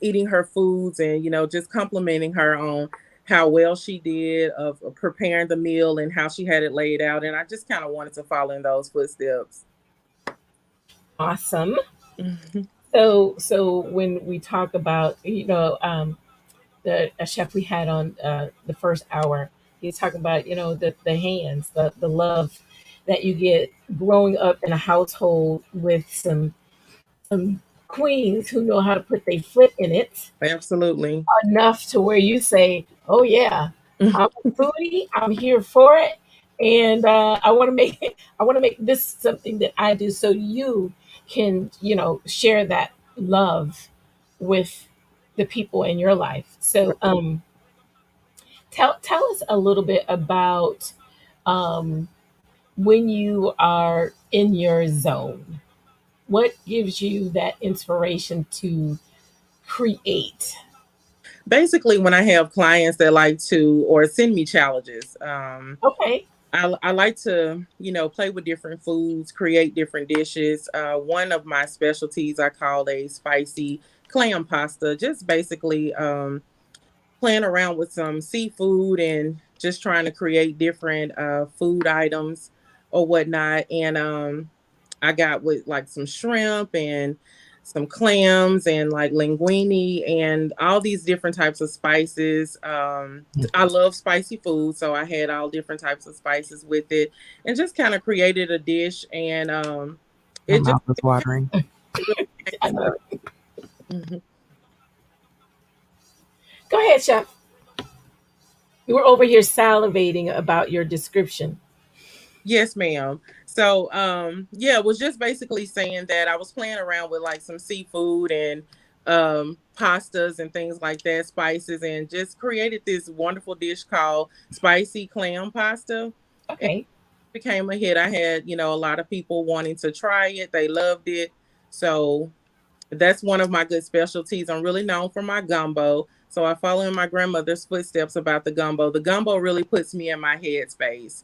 eating her foods and, just complimenting her on how well she did of preparing the meal and how she had it laid out. And I just kind of wanted to follow in those footsteps. Awesome. So when we talk about, the a chef we had on the first hour, he's talking about, the hands, the love that you get growing up in a household with some queens who know how to put their foot in it. Absolutely. Enough to where you say, oh yeah, I'm a foodie, I'm here for it. And I want to make this something that I do so you can, share that love with the people in your life. So tell us a little bit about um, when you are in your zone. What gives you that inspiration to create? Basically, when I have clients that like to or send me challenges, Okay. I like to, play with different foods, create different dishes. One of my specialties I call a spicy clam pasta. Just basically playing around with some seafood and just trying to create different food items or whatnot. And I got with like some shrimp and some clams and like linguine and all these different types of spices. I love spicy food, so I had all different types of spices with it and just kind of created a dish. And My it just mouth is watering. I know. Go ahead, chef. You were over here salivating about your description. Yes, ma'am. So, yeah, it was just basically saying that I was playing around with like some seafood and pastas and things like that, spices, and just created this wonderful dish called spicy clam pasta. And Okay. it became a hit. I had, a lot of people wanting to try it. They loved it. So that's one of my good specialties. I'm really known for my gumbo. So I follow in my grandmother's footsteps about the gumbo. The gumbo really puts me in my headspace.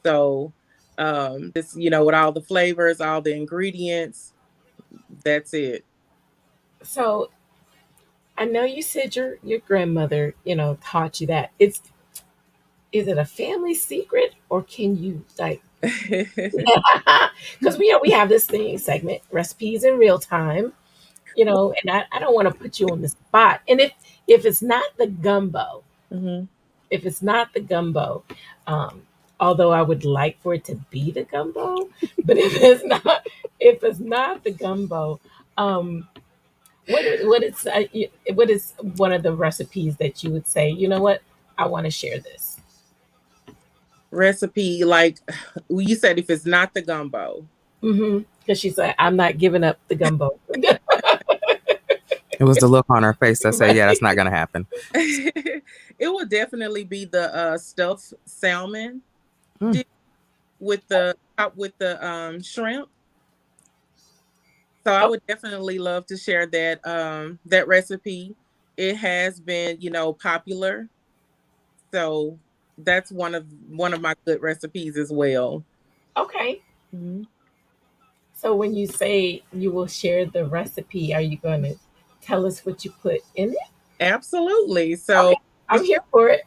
So just with all the flavors, all the ingredients, that's it. So I know you said your grandmother, taught you that. Is it a family secret or can you like because we have this thing segment, recipes in real time, and I don't want to put you on the spot. And if it's not the gumbo, Mhm. if it's not the gumbo, um, although I would like for it to be the gumbo, but if it's not the gumbo, um, what is one of the recipes that you would say, you know what, I want to share this? Recipe, like you said, if it's not the gumbo. Because she's like, I'm not giving up the gumbo. It was the look on her face that said, Right. yeah, that's not going to happen. It would definitely be the stuffed salmon Mm. with the shrimp. So I Oh, would definitely love to share that recipe. It has been, popular. So that's one of my good recipes as well. okay. Mhm. So when you say you will share the recipe, are you going to tell us what you put in it? Absolutely. Okay, So I'm here for it.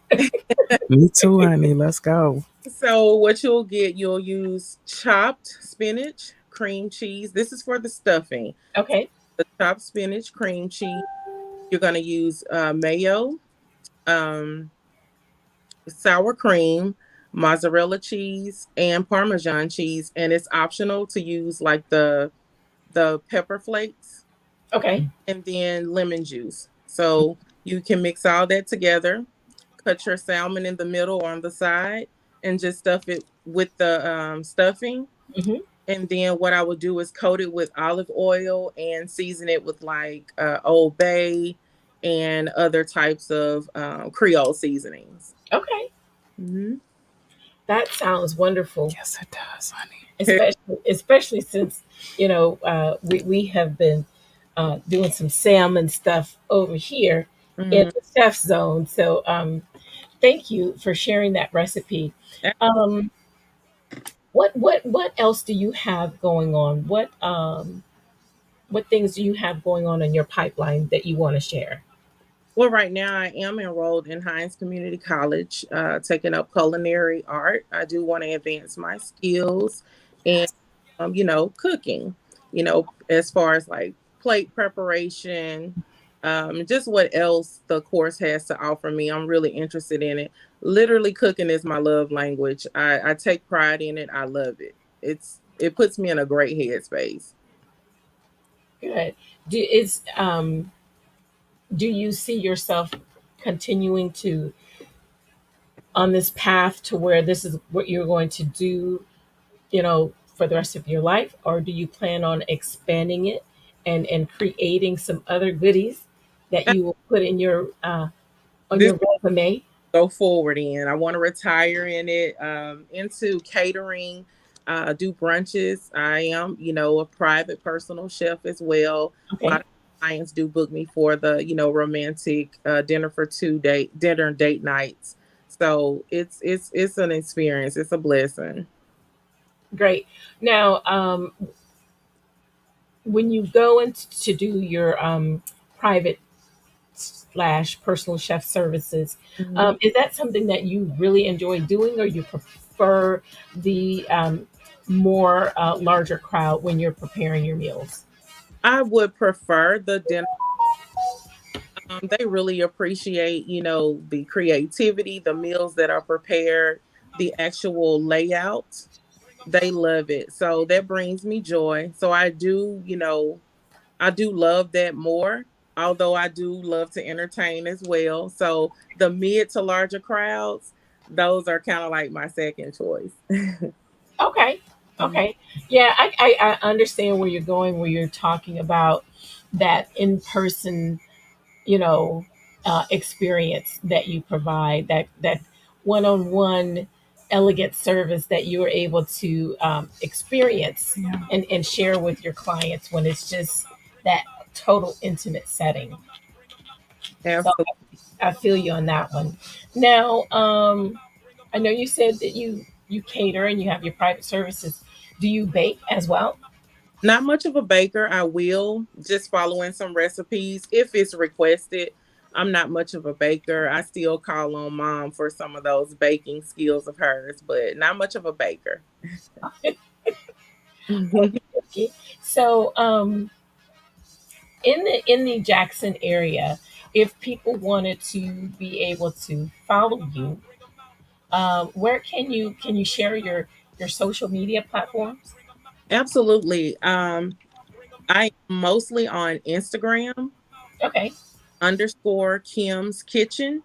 Me too, honey. Let's go. what you'll use chopped spinach, cream cheese. This is for the stuffing. Okay. The chopped spinach, cream cheese. You're going to use mayo, um, sour cream, mozzarella cheese, and Parmesan cheese, and it's optional to use like the pepper flakes Okay. and then lemon juice. So you can mix all that together, cut your salmon in the middle or on the side, and just stuff it with the stuffing. Hmm. And then what I would do is coat it with olive oil and season it with like Old Bay and other types of Creole seasonings. Okay. Hmm. That sounds wonderful. Yes, it does, honey. Especially since we have been doing some salmon stuff over here in Mhm. the chef zone. So thank you for sharing that recipe. Um, what else do you have going on? What things do you have going on in your pipeline that you want to share? Well, right now I am enrolled in Hines Community College, taking up culinary art. I do want to advance my skills and, cooking, as far as like plate preparation, just what else the course has to offer me. I'm really interested in it. Literally, cooking is my love language. I take pride in it. I love it. It puts me in a great headspace. Good. Do you see yourself continuing to on this path to where this is what you're going to do, for the rest of your life, or do you plan on expanding it and creating some other goodies that you will put in your on This your resume? go forward in. I want to retire in it, into catering, do brunches. I am, a private personal chef as well. A lot Okay. of clients do book me for the, romantic dinner for dinner and date nights. So it's an experience. It's a blessing. Great. Now, when you go in to do your private slash personal chef services, Mhm. is that something that you really enjoy doing, or you prefer the more larger crowd when you're preparing your meals? I would prefer the dinner. They really appreciate, the creativity, the meals that are prepared, the actual layout. They love it. So that brings me joy. So I do love that more, although I do love to entertain as well. So the mid to larger crowds, those are kind of like my second choice. Okay. Okay. Yeah, I understand where you're going, where you're talking about that in person, experience that you provide, that one on one elegant service that you are able to experience and share with your clients when it's just that total intimate setting. So Absolutely. I feel you on that one. Now, I know you said that you cater and you have your private services. Do you bake as well? Not much of a baker. I will just following some recipes if it's requested. I'm not much of a baker. I still call on mom for some of those baking skills of hers, but not much of a baker. Okay. So, in the Jackson area, if people wanted to be able to follow you, where can you share your social media platforms? Absolutely. I am mostly on Instagram Okay. underscore Kim's Kitchen.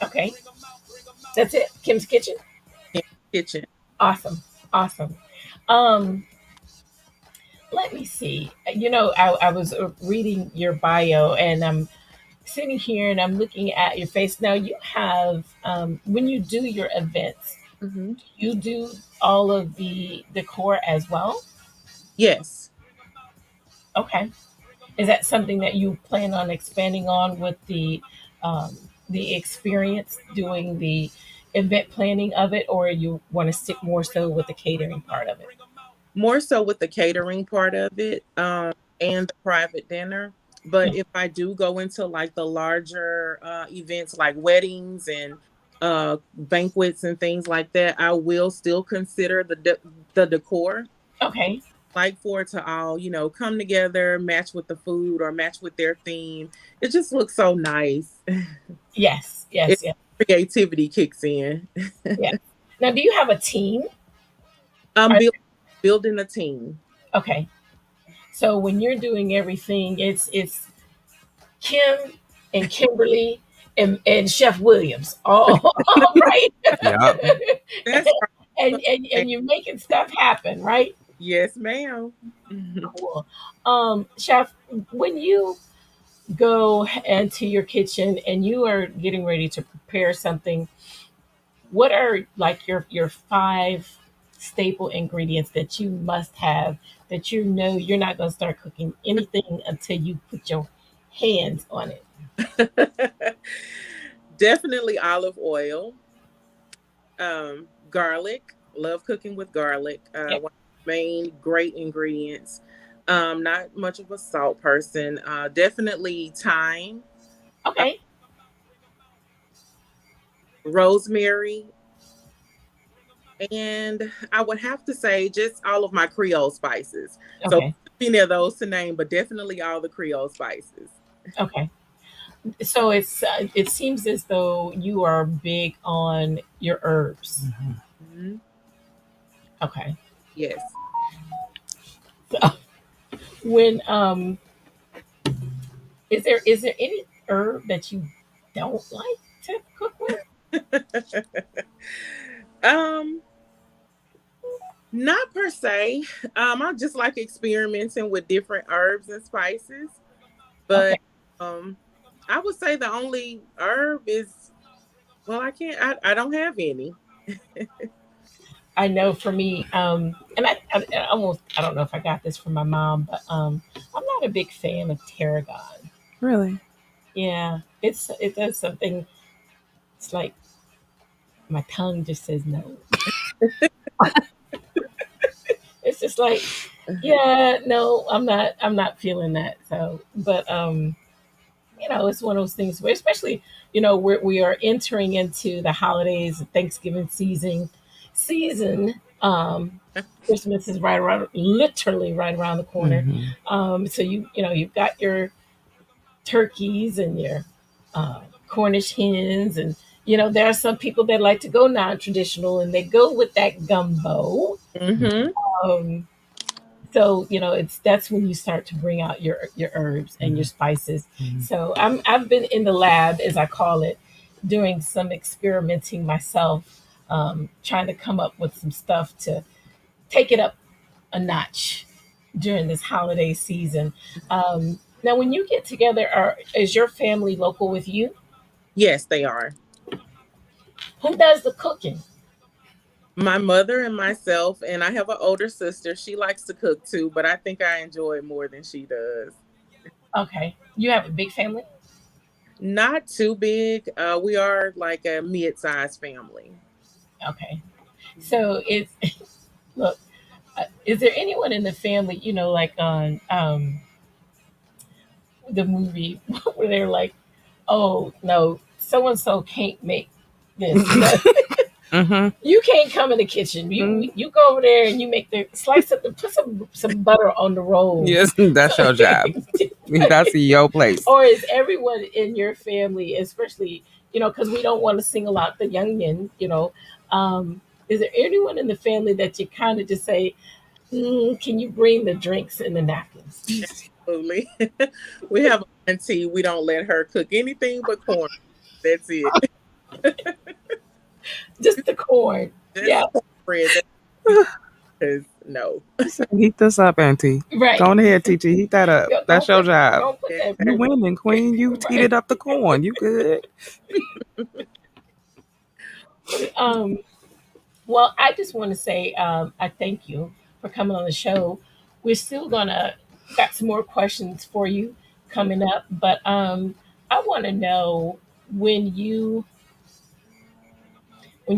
Okay. That's it. Kim's Kitchen. Kim's Kitchen. Awesome. Awesome. Um, Let me see. I was reading your bio, and I'm sitting here and I'm looking at your face. Now, you have, when you do your events, Hmm. you do all of the decor as well? Yes, Okay. Is that something that you plan on expanding on with the experience doing the event planning of it, or you want to stick more so with the catering part of it? more so with the catering part of it, and the private dinner. But if I do go into like the larger events like weddings and banquets and things like that, I will still consider the decor, Okay. like for it to all, come together, match with the food or match with their theme. It just looks so nice. Yes. It Yes. Yes. creativity kicks in. Yeah. Now, do you have a team? I'm Are- building a team. okay. So when you're doing everything, it's Kim and Kymberly and Chef Williams. All right. Yep. That's And you're making stuff happen, right? Yes, ma'am. Cool. Chef, when you go into your kitchen and you are getting ready to prepare something, what are like your five staple ingredients that you must have that you know you're not going to start cooking anything until you put your hands on it? Definitely olive oil. Garlic. Love cooking with garlic. Yep. One of the main great ingredients. Not much of a salt person. Definitely thyme, Okay. rosemary, and I would have to say just all of my Creole spices. So Okay. many of those to name, but definitely all the Creole spices. Okay. So it seems as though you are big on your herbs. Mhm. Okay. Yes. When is there any herb that you don't like to cook with? um, Not per se. I just like experimenting with different herbs and spices. Okay. But I would say the only herb is, well, I don't have any. I know for me, and I almost I don't know if I got this from my mom, but I'm not a big fan of tarragon. Really? Yeah, it does something. It's like my tongue just says no. It's just like, yeah, no, I'm not feeling that. So, but it's one of those things where, especially, we are entering into the holidays, Thanksgiving season. Christmas is right around, literally right around the corner. So you've got your turkeys and your Cornish hens, and there are some people that like to go non-traditional and they go with that gumbo. Mm-hmm. Um, so that's when you start to bring out your herbs and your spices. So I've been in the lab, as I call it, doing some experimenting myself, trying to come up with some stuff to take it up a notch during this holiday season. Now, when you get together, is your family local with you? Yes, they are. Who does the cooking? My mother and myself, and I have an older sister. She likes to cook too, but I think I enjoy it more than she does. Okay, you have a big family. Not too big. We are like a mid-sized family. Okay, so it's look. Is there anyone in the family, like on the movie where they're like, "Oh no, so and so can't make this. You can't come in the kitchen. You go over there and you make the slice up and put some butter on the roll." Yes, that's your job. That's your place. Or is everyone in your family, especially because we don't want to single out the youngin, is there anyone in the family that you kind of just say, can you bring the drinks and the napkins? Absolutely. We have an auntie. We don't let her cook anything but corn. That's it. Just the corn. Just Yeah. bread. Because no. Heat this up, Auntie. Right. Go on ahead, teacher. Heat that up. That's your job. Don't put that You winning, queen. You heated up the corn. You good. Well, I just want to say I thank you for coming on the show. We're still gonna got some more questions for you coming up, but I want to know when you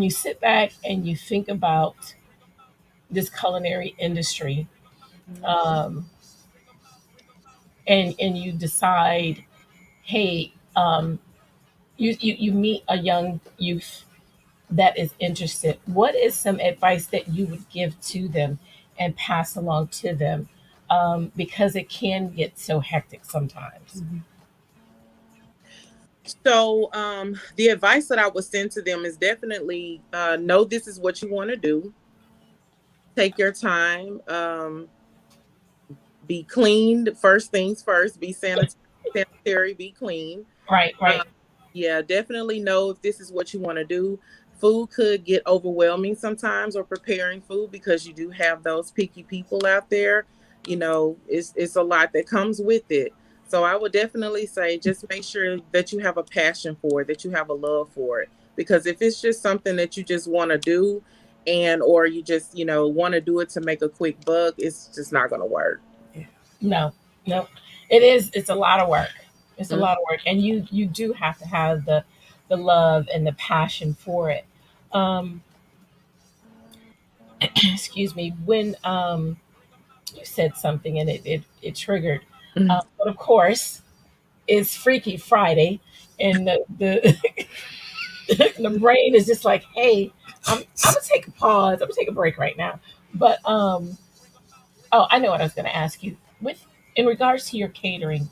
sit back and you think about this culinary industry, um, and you decide, hey, you meet a young youth that is interested. What is some advice that you would give to them and pass along to them? Because it can get so hectic sometimes. So the advice that I would send to them is definitely know this is what you want to do. Take your time. Be clean. First things first. Be sanitary. Be clean. Right. Yeah, definitely know if this is what you want to do. Food could get overwhelming sometimes, or preparing food, because you do have those picky people out there. It's a lot that comes with it. So I would definitely say just make sure that you have a passion for it, that you have a love for it. Because if it's just something that you just want to do, or you just, want to do it to make a quick buck, it's just not going to work. No. It's a lot of work. It's a lot of work, and you do have to have the love and the passion for it. Excuse me. When you said something and it triggered, but of course it's Freaky Friday, and the the brain is just like, hey, I'm gonna take a pause. I'm gonna take a break right now. But oh, I know what I was gonna ask you. In regards to your catering,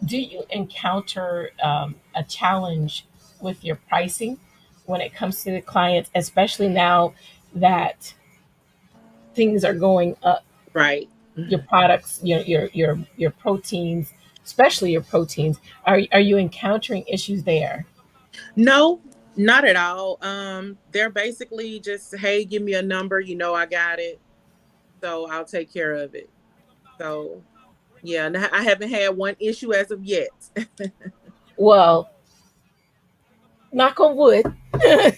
do you encounter a challenge with your pricing when it comes to the clients, especially now that things are going up? Right. Your products, your proteins, especially your proteins, are you encountering issues there? No, not at all. They're basically just, hey, give me a number, I got it, so I'll take care of it. So yeah, I haven't had one issue as of yet. Well, knock on wood. Well,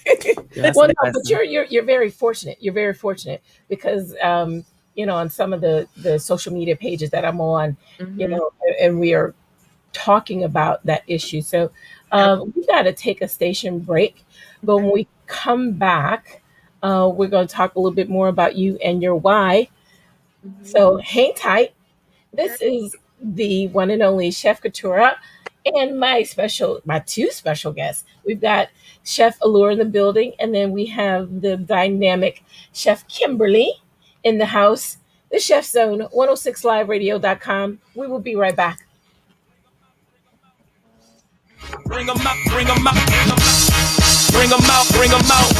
no, but you're very fortunate. You're very fortunate because on some of the social media pages that I'm on, and we are talking about that issue. So we got to take a station break, but when we come back, we're going to talk a little bit more about you and your why. So hang tight. This is the one and only Chef Kitura and my two special guests. We've got Chef Allure in the building, and then we have the dynamic Chef Kymberly in the house. The Chef Zone, 106liveradio.com. We will be right back. Bring 'em out, bring 'em out, bring 'em out, bring 'em out.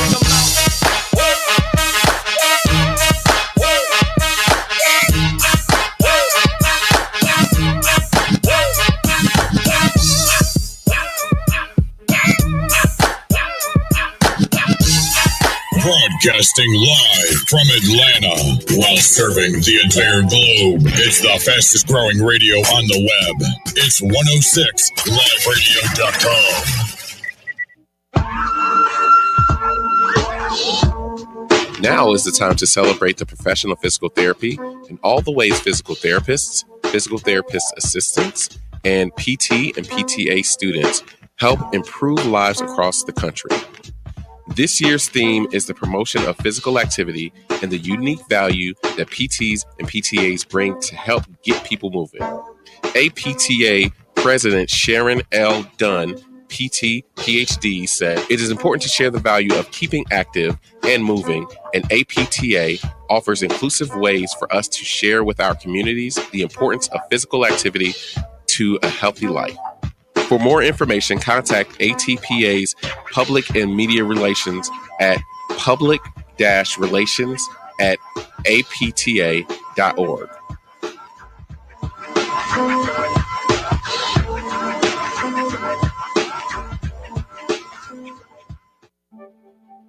Broadcasting live from Atlanta while serving the entire globe. It's the fastest growing radio on the web. It's 106liveradio.com. Now is the time to celebrate the profession of physical therapy and all the ways physical therapists, physical therapist assistants, and PT and PTA students help improve lives across the country. This year's theme is the promotion of physical activity and the unique value that PTs and PTAs bring to help get people moving. APTA President Sharon L. Dunn, PT, PhD, said, "It is important to share the value of keeping active and moving, and APTA offers inclusive ways for us to share with our communities the importance of physical activity to a healthy life." For more information, contact ATPA's Public and Media Relations at public-relations@apta.org.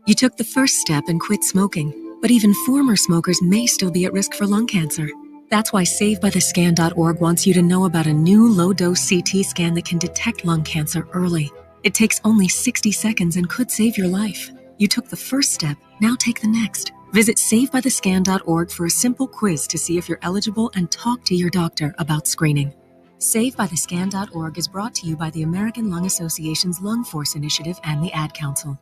You took the first step and quit smoking, but even former smokers may still be at risk for lung cancer. That's why SaveByTheScan.org wants you to know about a new low-dose CT scan that can detect lung cancer early. It takes only 60 seconds and could save your life. You took the first step, now take the next. Visit SaveByTheScan.org for a simple quiz to see if you're eligible and talk to your doctor about screening. SaveByTheScan.org is brought to you by the American Lung Association's Lung Force Initiative and the Ad Council.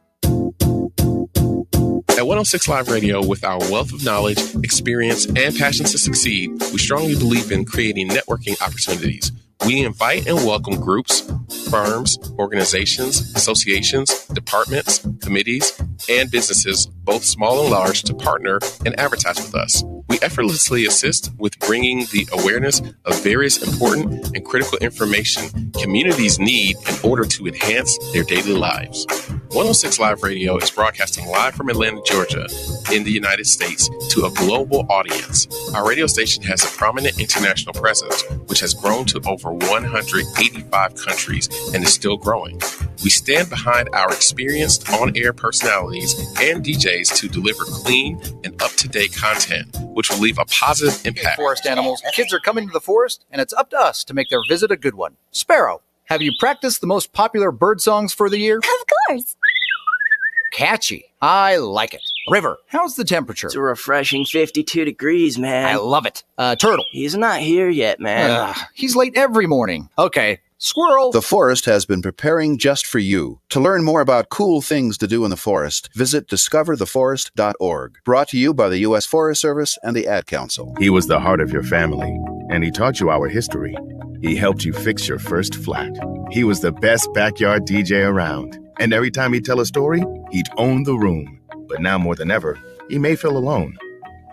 At 106 Live Radio, with our wealth of knowledge, experience, and passion to succeed, we strongly believe in creating networking opportunities. We invite and welcome groups, firms, organizations, associations, departments, committees, and businesses, both small and large, to partner and advertise with us. We effortlessly assist with bringing the awareness of various important and critical information communities need in order to enhance their daily lives. 106 Live Radio is broadcasting live from Atlanta, Georgia, in the United States to a global audience. Our radio station has a prominent international presence, which has grown to over 185 countries and is still growing. We stand behind our experienced on-air personalities and DJs to deliver clean and up-to-date content, which will leave a positive impact. Forest animals, kids are coming to the forest, and it's up to us to make their visit a good one. Sparrow, have you practiced the most popular bird songs for the year? Of course. Catchy. I like it. River, how's the temperature? It's a refreshing 52 degrees, man. I love it. Turtle. He's not here yet, man. He's late every morning. Okay. Squirrel. The forest has been preparing just for you. To learn more about cool things to do in the forest, visit discovertheforest.org. Brought to you by the U.S. Forest Service and the Ad Council. He was the heart of your family, and he taught you our history. He helped you fix your first flat. He was the best backyard DJ around. And every time he'd tell a story, he'd own the room. But now more than ever, he may feel alone.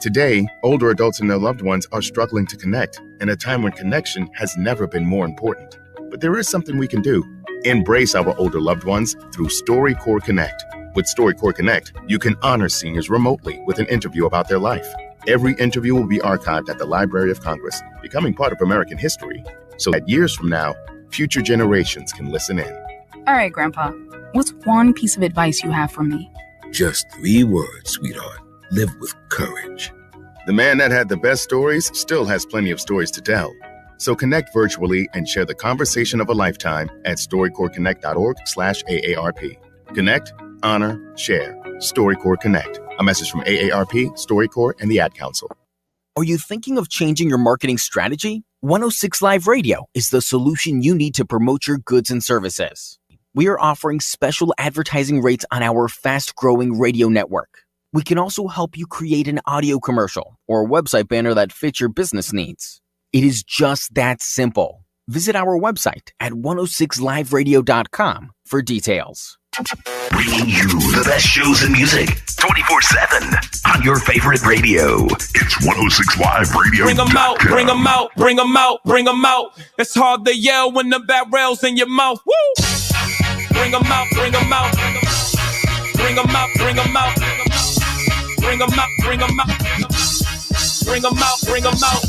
Today, older adults and their loved ones are struggling to connect in a time when connection has never been more important. But there is something we can do. Embrace our older loved ones through StoryCorps Connect. With StoryCorps Connect, you can honor seniors remotely with an interview about their life. Every interview will be archived at the Library of Congress, becoming part of American history, so that years from now, future generations can listen in. All right, Grandpa, what's one piece of advice you have for me? Just 3 words, sweetheart. Live with courage. The man that had the best stories still has plenty of stories to tell. So connect virtually and share the conversation of a lifetime at StoryCorpsConnect.org/AARP. Connect, honor, share. StoryCorps Connect. A message from AARP, StoryCorps, and the Ad Council. Are you thinking of changing your marketing strategy? 106 Live Radio is the solution you need to promote your goods and services. We are offering special advertising rates on our fast-growing radio network. We can also help you create an audio commercial or a website banner that fits your business needs. It is just that simple. Visit our website at 106liveradio.com for details. Bringing you the best shows and music 24/7 on your favorite radio. It's 106 Live Radio. Bring them out, bring them out, bring them out, bring them out. It's hard to yell when the barrel's in your mouth. Woo! Bring them out, bring them out. Bring them out, bring them out. Bring them out, bring them out. Bring them out, bring them out.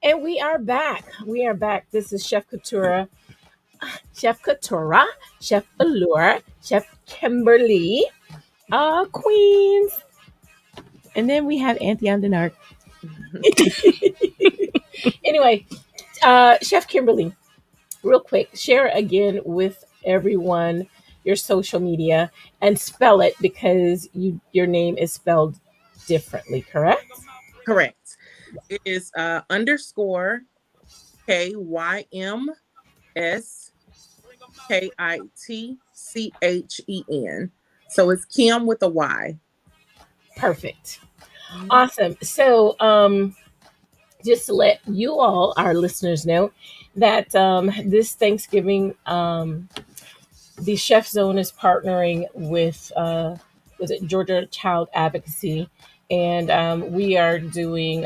And we are back. We are back. This is Chef Kitura, Chef Allure, Chef Kymberly, Queens. And then we have Auntie on the Narc. Anyway, Chef Kymberly, real quick, share again with everyone your social media and spell it because your name is spelled differently, correct? Correct. It is underscore KYMSKITCHEN. So it's Kim with a Y. Perfect. Awesome. So just to let you all, our listeners, know that this Thanksgiving, the Chef Zone is partnering with Georgia Child Advocacy. And we are doing,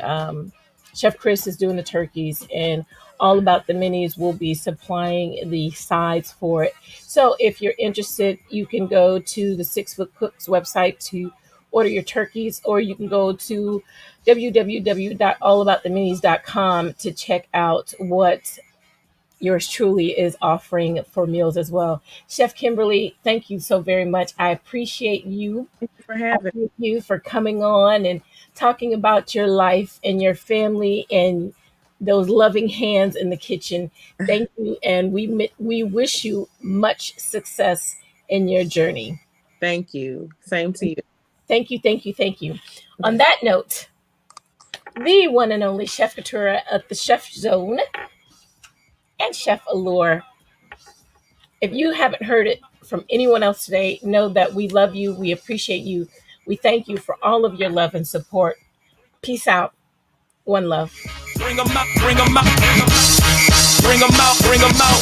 Chef Chris is doing the turkeys, and All About the Minis will be supplying the sides for it. So if you're interested, you can go to the 6 Foot Cooks website to order your turkeys, or you can go to www.allabouttheminis.com to check out what yours truly is offering for meals as well. Chef Kymberly, thank you so very much. I appreciate you. Thank you for having me. Thank you for coming on and talking about your life and your family and those loving hands in the kitchen. Thank you. And we wish you much success in your journey. Thank you. Same to you. Thank you, thank you, thank you. On that note, the one and only Chef Kitura at the Chef Zone and Chef Allure. If you haven't heard it from anyone else today, know that we love you. We appreciate you. We thank you for all of your love and support. Peace out. One love. Bring them out, bring them out. Bring them out, bring them out.